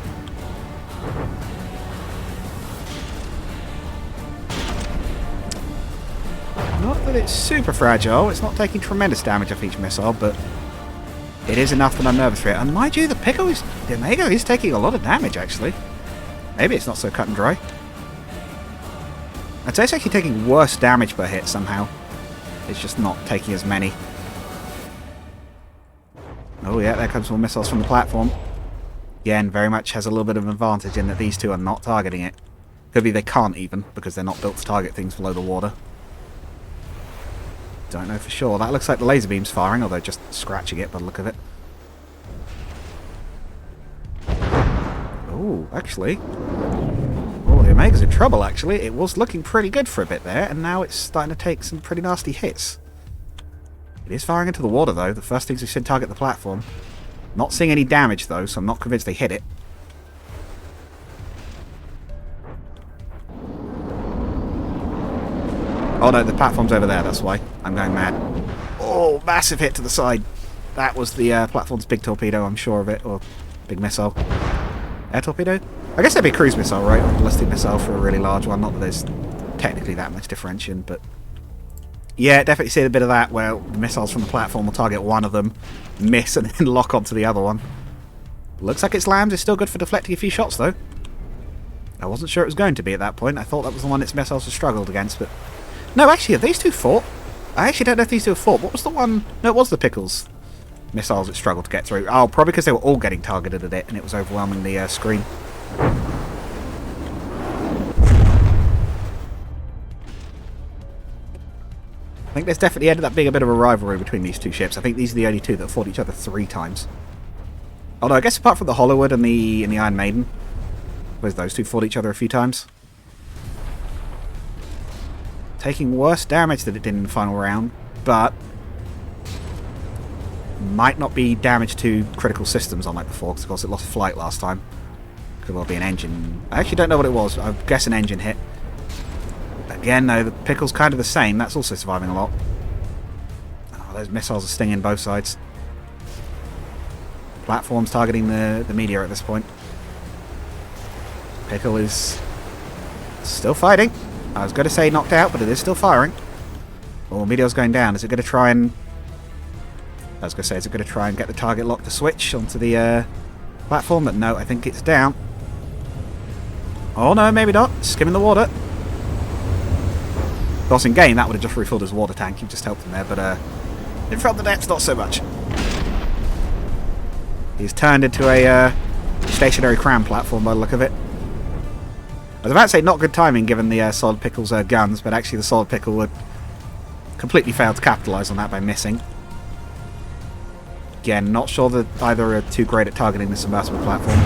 Not that it's super fragile, it's not taking tremendous damage off each missile, but it is enough that I'm nervous for it. And mind you, the Omega is taking a lot of damage, actually. Maybe it's not so cut and dry. I'd say it's actually taking worse damage per hit somehow. It's just not taking as many. Oh yeah, there comes more missiles from the platform. Again, very much has a little bit of an advantage in that these two are not targeting it. Could be they can't even, because they're not built to target things below the water. Don't know for sure. That looks like the laser beam's firing, although just scratching it by the look of it. Oh, actually. Oh, the Omega's in trouble, actually. It was looking pretty good for a bit there, and now it's starting to take some pretty nasty hits. It is firing into the water, though. The first things we should target the platform. Not seeing any damage, though, so I'm not convinced they hit it. Oh no, the platform's over there, that's why. I'm going mad. Oh, massive hit to the side. That was the platform's big torpedo, I'm sure of it, or big missile. Air torpedo? I guess that'd be a cruise missile, right? Or a ballistic missile for a really large one. Not that there's technically that much differentiation, but... Yeah, definitely see a bit of that, where missiles from the platform will target one of them, miss, and then lock onto the other one. Looks like its lambs is still good for deflecting a few shots, though. I wasn't sure it was going to be at that point. I thought that was the one its missiles have struggled against, but... No, actually, have these two fought? I actually don't know if these two have fought. What was the one... No, it was the Pickles missiles it struggled to get through. Oh, probably because they were all getting targeted at it, and it was overwhelming the screen. I think there's definitely ended up being a bit of a rivalry between these two ships. I think these are the only two that fought each other 3 times. Although, I guess apart from the Hollywood and the Iron Maiden, whereas those two fought each other a few times. Taking worse damage than it did in the final round, but might not be damage to critical systems unlike before, because of course it lost flight last time. Could well be an engine. I actually don't know what it was. I guess an engine hit. Again, no, the Pickle's kind of the same. That's also surviving a lot. Oh, those missiles are stinging both sides. Platform's targeting the meteor at this point. Pickle is still fighting. I was going to say knocked out, but it is still firing. Oh, meteor's going down. Is it going to try and... I was going to say, is it going to try and get the target lock to switch onto the platform? But no, I think it's down. Oh no, maybe not. Skimming the water. Of course, in game, that would have just refilled his water tank. You've just helped him there, but in front of the depths, not so much. He's turned into a stationary cram platform by the look of it. I was about to say not good timing given the Solid Pickle's guns, but actually the Solid Pickle would completely fail to capitalise on that by missing. Again, not sure that either are too great at targeting the submersible platform.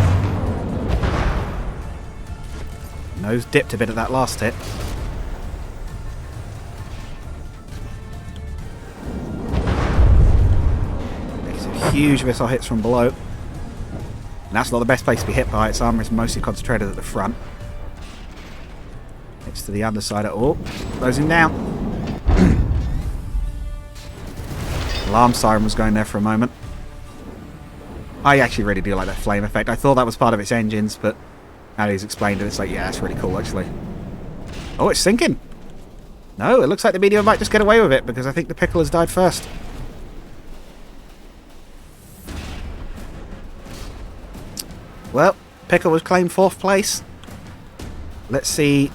Nose dipped a bit at that last hit. Makes a huge missile hits from below. And that's not the best place to be hit by. Its armour is mostly concentrated at the front. Next to the underside. Oh, closing down. Alarm siren was going there for a moment. I actually really do like that flame effect. I thought that was part of its engines, but now he's explained it, it's like, yeah, that's really cool, actually. Oh, it's sinking. No, it looks like the meteor might just get away with it, because I think the Pickle has died first. Well, Pickle was claimed 4th place. Let's see.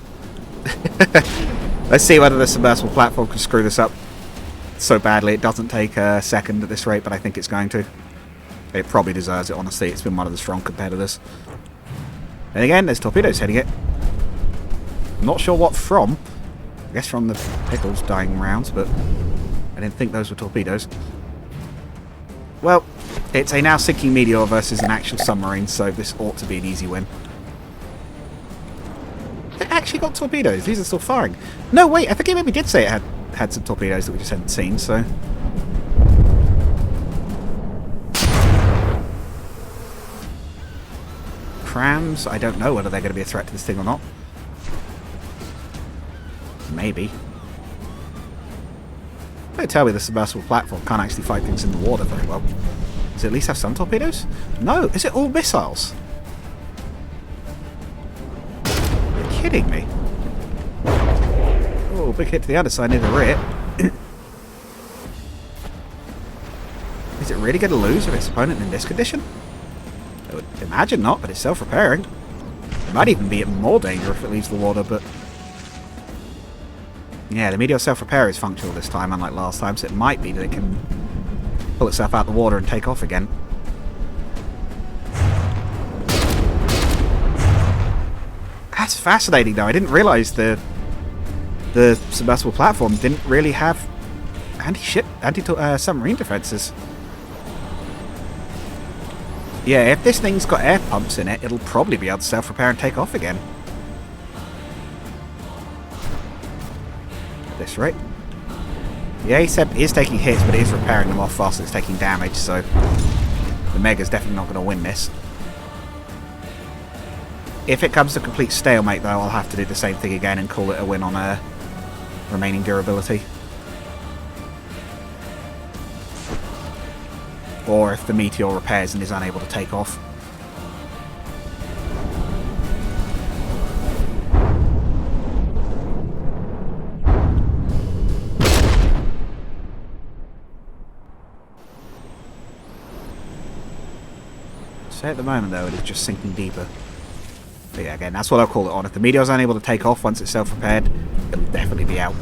Let's see whether the submersible platform can screw this up so badly. It doesn't take a second at this rate, but I think it's going to. It probably deserves it, honestly. It's been one of the strong competitors. And again, there's torpedoes hitting it. I'm not sure what from. I guess from the Pickle's dying rounds, but I didn't think those were torpedoes. Well, it's a now sinking meteor versus an actual submarine, so this ought to be an easy win. It actually got torpedoes. These are still firing. No, wait, I think it maybe did say it had some torpedoes that we just hadn't seen, so... Crams, I don't know whether they're going to be a threat to this thing or not. Maybe. Don't tell me the submersible platform can't actually fight things in the water very well. Does it at least have some torpedoes? No, is it all missiles? You're kidding me. Oh, big hit to the underside near the rear. Is it really going to lose with its opponent in this condition? I would imagine not, but it's self-repairing. It might even be in more danger if it leaves the water, but... Yeah, the meteor self-repair is functional this time, unlike last time, so it might be that it can pull itself out the water and take off again. That's fascinating, though. I didn't realise the submersible platform didn't really have anti-submarine defences. Yeah, if this thing's got air pumps in it, it'll probably be able to self-repair and take off again. This rate. Yeah, he said it is taking hits, but it is repairing them off faster. It's taking damage, so the Mega's definitely not going to win this. If it comes to complete stalemate, though, I'll have to do the same thing again and call it a win on remaining durability. or if the Meteor repairs and is unable to take off. So at the moment, though, it is just sinking deeper. But yeah, again, that's what I'll call it on. If the Meteor's unable to take off once it's self-repaired, it'll definitely be out.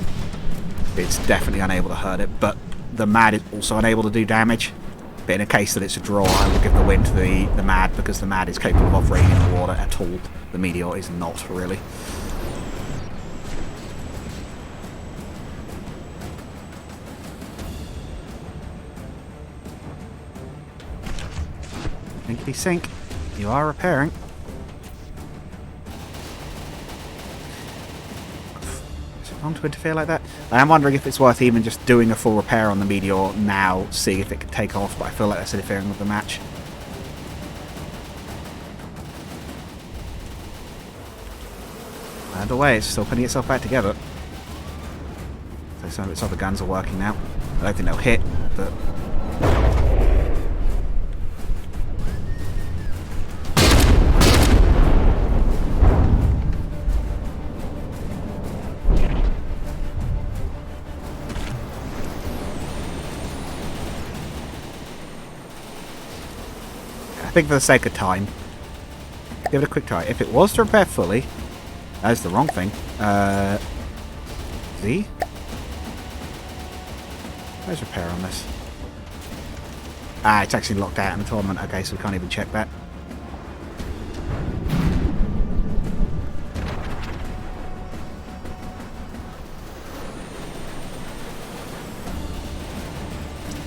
It's definitely unable to hurt it, but the Mad is also unable to do damage. But in a case that it's a draw, I will give the win to the Mad, because the Mad is capable of operating in the water at all. The Meteor is not, really. Linkety sink. You are repairing. Is it wrong to interfere like that? I am wondering if it's worth even just doing a full repair on the Meteor now, see if it can take off, but I feel like that's interfering with the match. Either way, it's still putting itself back together. So some of its other guns are working now. I don't think they'll hit, but... I think for the sake of time, give it a quick try. If it was to repair fully, that is the wrong thing. Z? Where's repair on this? Ah, it's actually locked out in the tournament. Okay, so we can't even check that.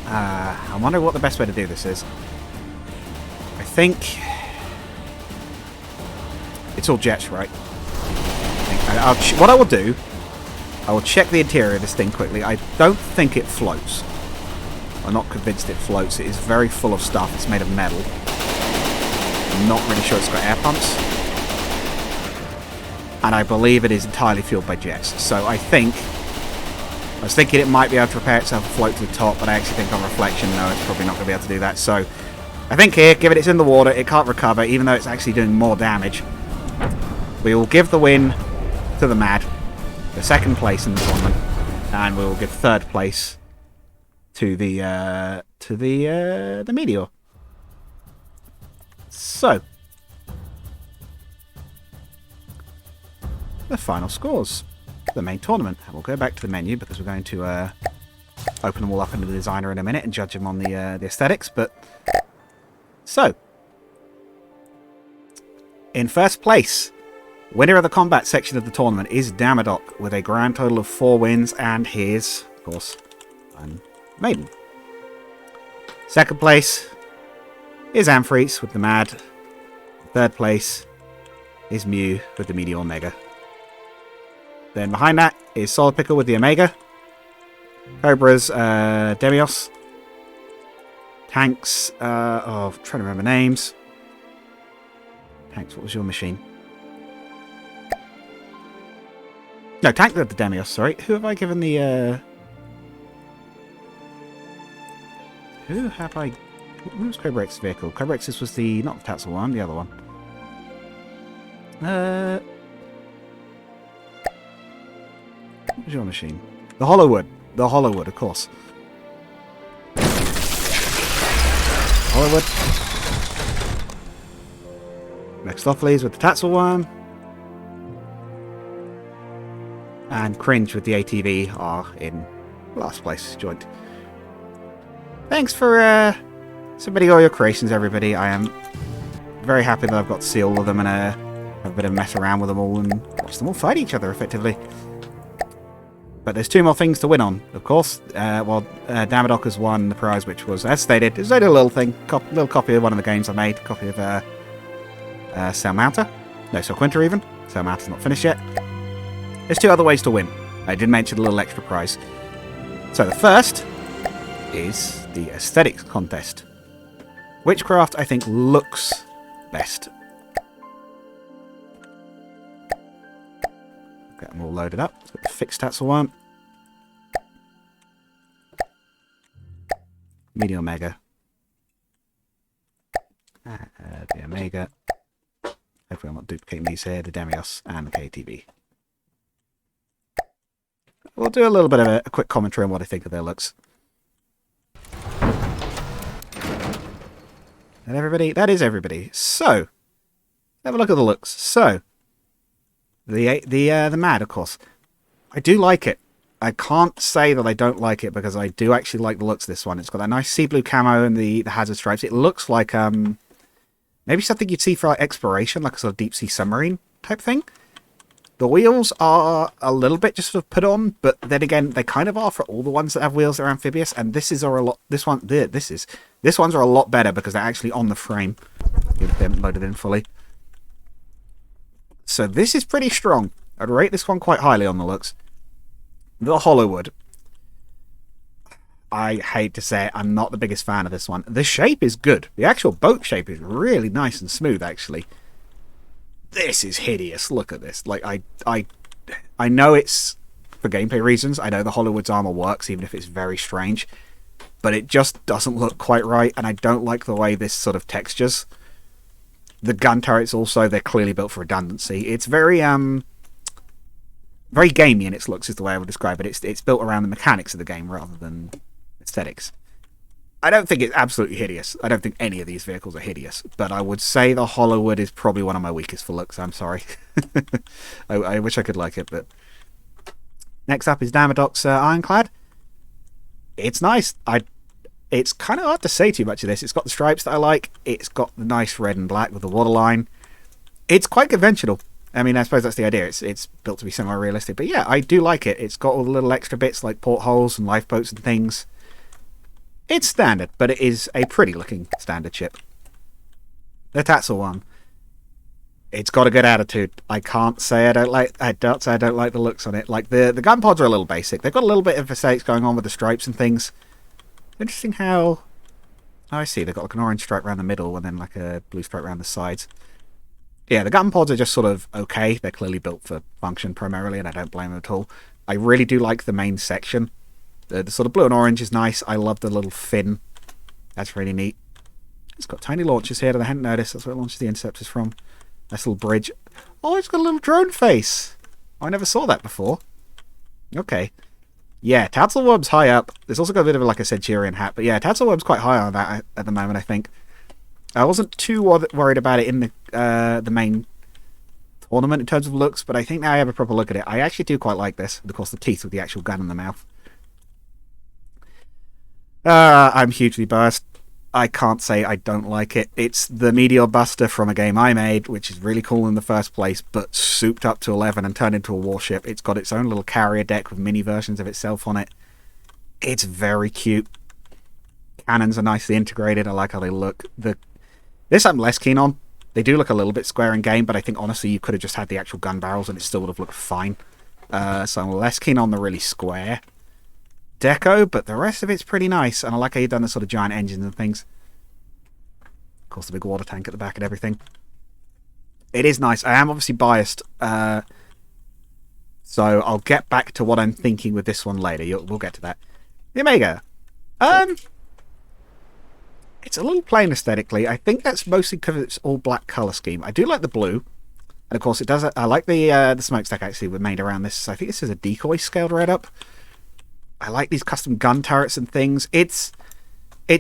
I'm wondering what the best way to do this is. I think it's all jets, right? What I will do, I will check the interior of this thing quickly. I don't think it floats. I'm not convinced it floats. It is very full of stuff. It's made of metal. I'm not really sure it's got air pumps. And I believe it is entirely fueled by jets. So I was thinking it might be able to repair itself and float to the top, but I actually think on reflection, no, it's probably not going to be able to do that. So I think here, given it's in the water, it can't recover, even though it's actually doing more damage. We will give the win to the Mad, the second place in the tournament, and we will give third place to the Meteor. So, the final scores for the main tournament. We'll go back to the menu because we're going to open them all up in the designer in a minute and judge them on the aesthetics. But so, in first place, winner of the combat section of the tournament is Damadok with a grand total of 4 wins and his, of course, Maiden. Second place is Amphiretes with the Mad. Third place is Mew with the Meteor Mega. Then behind that is Solid Pickle with the Omega. Cobra's Demios. Tanks, I'm trying to remember names. Tanks, what was your machine? No, Tank with the Demios, sorry. Who have I given the, Who have I... Who was Cobrex's vehicle? Cobrex's was the... Not the Tatzel one, the other one. What was your machine? The Hollowwood. The Hollowwood, of course. Hollowwood. Mexlopheles with the Tatzel one. And Cringe with the ATV are in last place, joint. Thanks for submitting all your creations, everybody. I am very happy that I've got to see all of them and have a bit of a mess around with them all and watch them all fight each other effectively. But there's 2 more things to win on, of course. Damadok has won the prize, which was, as stated, it's only a little thing, little copy of one of the games I made, a copy of Sel Quinta even. Sel Mounta's not finished yet. There's 2 other ways to win. I did mention a little extra prize. So the first is the aesthetics contest. Which craft I think looks best? Get them all loaded up. Let's get the fixed Tatzel one. Meteor Mega. The Omega. Hopefully I'm not duplicating these here. The Demios and the KTB. We'll do a little bit of a quick commentary on what I think of their looks. And everybody, that is everybody. So, have a look at the looks. So, the MAD, of course. I do like it. I can't say that I don't like it because I do actually like the looks of this one. It's got that nice sea blue camo and the hazard stripes. It looks like maybe something you'd see for like exploration, like a sort of deep sea submarine type thing. The wheels are a little bit just sort of put on, but then again, they kind of are for all the ones that have wheels that are amphibious. And this one's are a lot better because they're actually on the frame. Get them loaded in fully. So this is pretty strong. I'd rate this one quite highly on the looks. The Hollywood. I hate to say it, I'm not the biggest fan of this one. The shape is good. The actual boat shape is really nice and smooth, actually. This is hideous. Look at this. Like, I know it's for gameplay reasons. I know the Hollywood's armor works, even if it's very strange. But it just doesn't look quite right, and I don't like the way this sort of textures. The gun turrets also, they're clearly built for redundancy. It's very gamey in its looks is the way I would describe it. It's built around the mechanics of the game rather than aesthetics. I don't think it's absolutely hideous. I don't think any of these vehicles are hideous, but I would say the Hollywood is probably one of my weakest for looks. I'm sorry. I wish I could like it, but... Next up is Damadoc's Ironclad. It's nice. It's kind of hard to say too much of this. It's got the stripes that I like. It's got the nice red and black with the waterline. It's quite conventional. I mean, I suppose that's the idea. It's built to be semi-realistic. But yeah, I do like it. It's got all the little extra bits like portholes and lifeboats and things. It's standard, but it is a pretty-looking standard ship. The Tatzel one. It's got a good attitude. I can't say I don't like the looks on it. Like, the gun pods are a little basic. They've got a little bit of aesthetics going on with the stripes and things. Interesting how... Oh, I see. They've got like an orange stripe around the middle and then like a blue stripe around the sides. Yeah, the gun pods are just sort of okay. They're clearly built for function primarily, and I don't blame them at all. I really do like the main section. The sort of blue and orange is nice. I love the little fin. That's really neat. It's got tiny launchers here that I hadn't noticed. That's where it launches the interceptors from. Nice little bridge. Oh, it's got a little drone face. I never saw that before. Okay. Yeah, Tatzelworm's high up. There's also got a bit of like a Centurion hat. But yeah, Tatzelworm's quite high on that at the moment, I think. I wasn't too worried about it in the main tournament in terms of looks, but I think now I have a proper look at it. I actually do quite like this. And of course, the teeth with the actual gun in the mouth. I'm hugely biased. I can't say I don't like it. It's the Meteor Buster from a game I made, which is really cool in the first place, but souped up to 11 and turned into a warship. It's got its own little carrier deck with mini versions of itself on it. It's very cute. Cannons are nicely integrated. I like how they look. This I'm less keen on. They do look a little bit square in game, but I think honestly you could have just had the actual gun barrels and it still would have looked fine. So I'm less keen on the really square deco, but the rest of it's pretty nice, and I like how you've done the sort of giant engines and things. Of course, the big water tank at the back and everything. It is nice. I am obviously biased, so I'll get back to what I'm thinking with this one later. We'll get to that. The Omega. It's a little plain aesthetically. I think that's mostly because it's all black colour scheme. I do like the blue, and of course it does. I like the smokestack actually made around this. I think this is a decoy scaled right up. I like these custom gun turrets and things. It's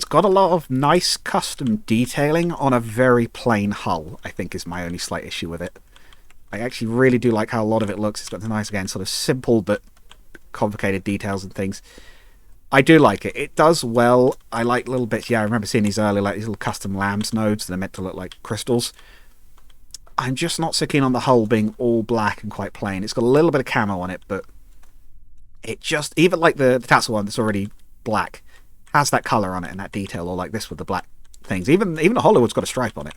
got a lot of nice custom detailing on a very plain hull, I think is my only slight issue with it. I actually really do like how a lot of it looks. It's got the nice, again, sort of simple but complicated details and things. I do like it. It does well. I like little bits. Yeah, I remember seeing these earlier, like these little custom lambs nodes that are meant to look like crystals. I'm just not so keen on the hull being all black and quite plain. It's got a little bit of camo on it, but it just, even like the Tatzel one that's already black, has that colour on it and that detail, or like this with the black things. Even the Hollywood's got a stripe on it.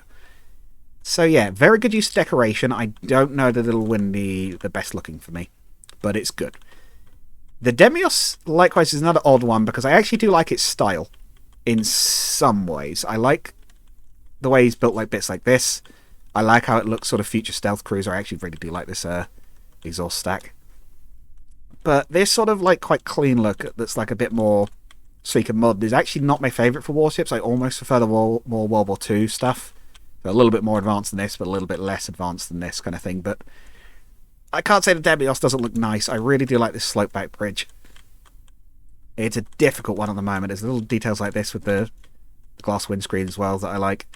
So yeah, very good use of decoration. I don't know that it'll win the best looking for me, but it's good. The Demios, likewise, is another odd one because I actually do like its style in some ways. I like the way he's built like bits like this. I like how it looks sort of future stealth cruiser. I actually really do like this exhaust stack. But this sort of like quite clean look that's like a bit more sleek and modern is actually not my favourite for warships. I almost prefer the more World War II stuff. So a little bit more advanced than this, but a little bit less advanced than this kind of thing. But I can't say the Demios doesn't look nice. I really do like this slope back bridge. It's a difficult one at the moment. There's little details like this with the glass windscreen as well that I like.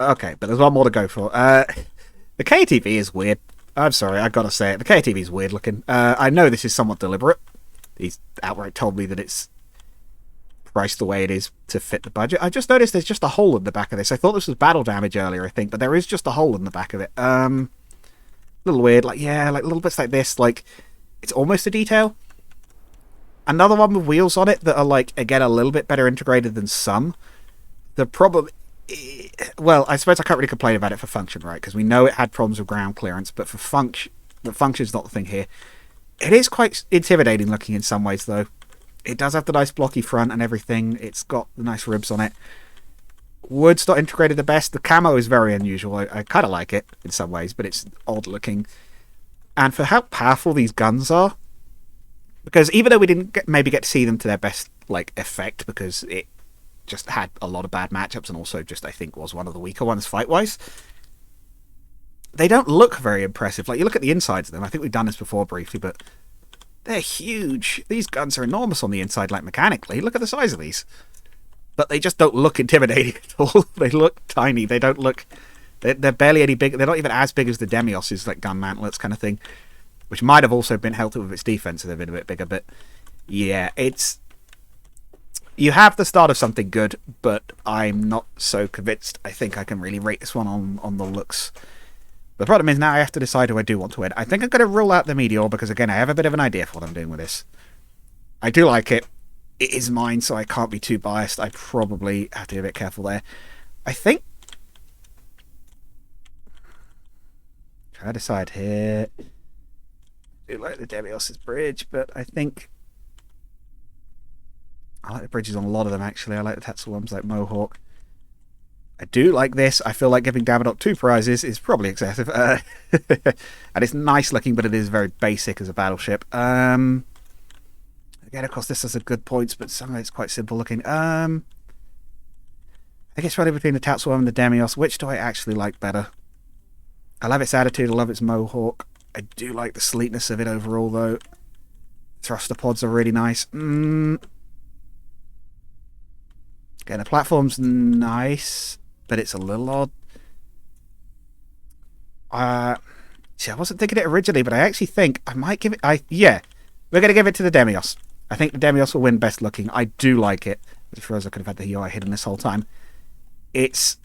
Okay, but there's one more to go for. The KTV is weird. I'm sorry, I gotta say it. The KTV is weird looking. I know this is somewhat deliberate. He's outright told me that it's priced the way it is to fit the budget. I just noticed there's just a hole in the back of this. I thought this was battle damage earlier, I think, but there is just a hole in the back of it. A little weird. Like, yeah, like little bits like this. Like, it's almost a detail. Another one with wheels on it that are, like, again, a little bit better integrated than some. The problem... Well, I suppose I can't really complain about it for function, right? Because we know it had problems with ground clearance, but for function... The function's not the thing here. It is quite intimidating looking in some ways, though. It does have the nice blocky front and everything. It's got the nice ribs on it. Wood's not integrated the best. The camo is very unusual. I kind of like it in some ways, but it's odd looking. And for how powerful these guns are, because even though we didn't maybe get to see them to their best like effect, because it just had a lot of bad matchups and also just I think was one of the weaker ones fight-wise, they don't look very impressive. Like, you look at the insides of them. I think we've done this before briefly, but they're huge. These guns are enormous on the inside, like mechanically. Look at the size of these. But they just don't look intimidating at all. They look tiny. They don't look... They're barely any big. They're not even as big as the Demios' like gun mantlets kind of thing, which might have also been helped with its defense if they've been a bit bigger. But yeah, it's... You have the start of something good, but I'm not so convinced. I think I can really rate this one on the looks. The problem is now I have to decide who I do want to win. I think I'm going to rule out the Meteor because, again, I have a bit of an idea for what I'm doing with this. I do like it. It is mine, so I can't be too biased. I probably have to be a bit careful there. I think... Try to decide here. I do like the Demios' bridge, but I think... I like the bridges on a lot of them, actually. I like the Tatsu ones like Mohawk. I do like this. I feel like giving Davidoff 2 prizes is probably excessive. And it's nice looking, but it is very basic as a battleship. Again, of course, this has a good points, but some of it's quite simple looking. I think it's running between the Tatsu and the Demios. Which do I actually like better? I love its attitude. I love its Mohawk. I do like the sleekness of it overall, though. Thruster pods are really nice. Again, the platform's nice, but it's a little odd. See, I wasn't thinking it originally, but I actually think I might give it... Yeah, we're going to give it to the Demios. I think the Demios will win best looking. I do like it. As far as I could have had the UI hidden this whole time. It's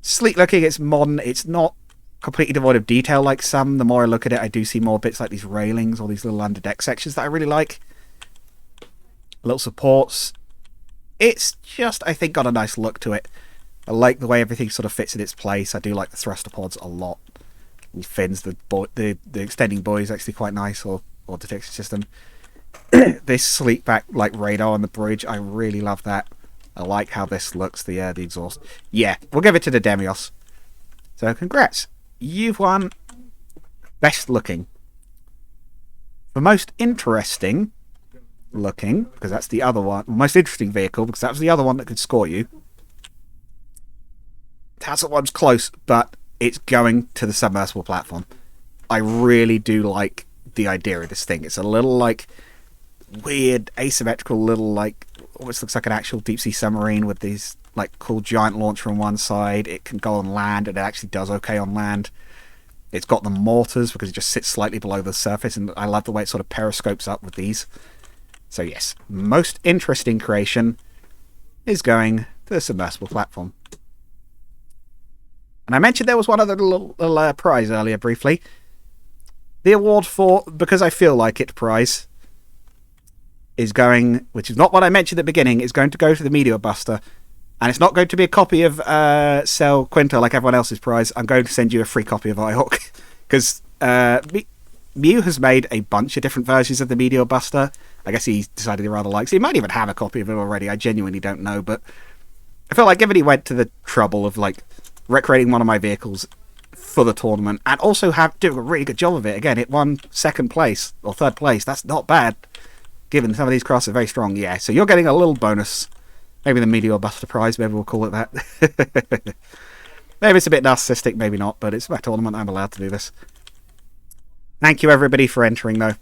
sleek looking, it's modern, it's not completely devoid of detail like some. The more I look at it, I do see more bits like these railings or these little underdeck sections that I really like. Little supports. It's just, I think, got a nice look to it. I like the way everything sort of fits in its place. I do like the thruster pods a lot. The fins, the extending buoy is actually quite nice, or detection system. This sleek back like radar on the bridge, I really love that. I like how this looks, the exhaust. Yeah, we'll give it to the Demios. So congrats. You've won best looking. For most interesting looking, because that's the other one, most interesting vehicle, because that was the other one that could score you. Tassel one's close, but it's going to the submersible platform. I really do like the idea of this thing. It's a little like weird asymmetrical little like almost looks like an actual deep sea submarine with these like cool giant launcher on one side. It can go on land, and it actually does okay on land. It's got the mortars because it just sits slightly below the surface, and I love the way it sort of periscopes up with these. So yes, most interesting creation is going to the submersible platform. And I mentioned there was one other little prize earlier briefly. The award for Because I Feel Like It prize is going, which is not what I mentioned at the beginning, is going to go to the Meteor Buster. And it's not going to be a copy of Sel Quinta like everyone else's prize. I'm going to send you a free copy of IORC. Because Mew has made a bunch of different versions of the Meteor Buster. I guess he decided he rather likes it. He might even have a copy of it already. I genuinely don't know. But I felt like given he went to the trouble of like recreating one of my vehicles for the tournament and also doing a really good job of it. Again, it won second place or third place. That's not bad, given some of these crafts are very strong. Yeah, so you're getting a little bonus. Maybe the Meteor Buster Prize, maybe we'll call it that. Maybe it's a bit narcissistic, maybe not, but it's my tournament, I'm allowed to do this. Thank you everybody for entering though.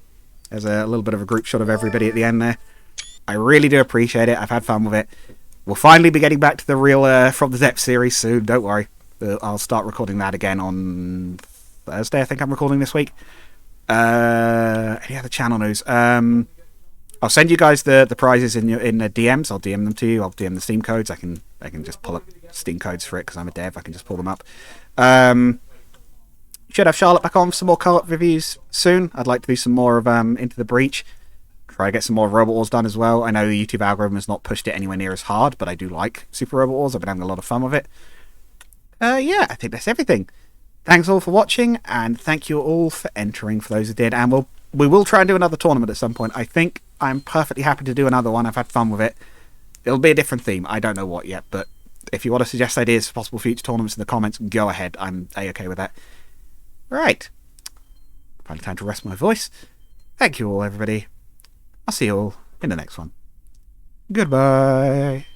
There's a little bit of a group shot of everybody at the end there. I really do appreciate it, I've had fun with it. We'll finally be getting back to the real From the Depths series soon, don't worry. I'll start recording that again on Thursday, I think I'm recording this week. Any other channel news? I'll send you guys the prizes in the DMs. I'll DM them to you. I'll DM the Steam codes. I can just pull up Steam codes for it because I'm a dev. I can just pull them up. Should have Charlotte back on for some more co-op reviews soon. I'd like to do some more of Into the Breach. Try to get some more Robot Wars done as well. I know the YouTube algorithm has not pushed it anywhere near as hard, but I do like Super Robot Wars. I've been having a lot of fun with it. Yeah, I think that's everything. Thanks all for watching, and thank you all for entering for those who did. And we will try and do another tournament at some point. I think I'm perfectly happy to do another one. I've had fun with it. It'll be a different theme. I don't know what yet, but if you want to suggest ideas for possible future tournaments in the comments, go ahead. I'm A-okay with that. Right. Finally time to rest my voice. Thank you all, everybody. I'll see you all in the next one. Goodbye.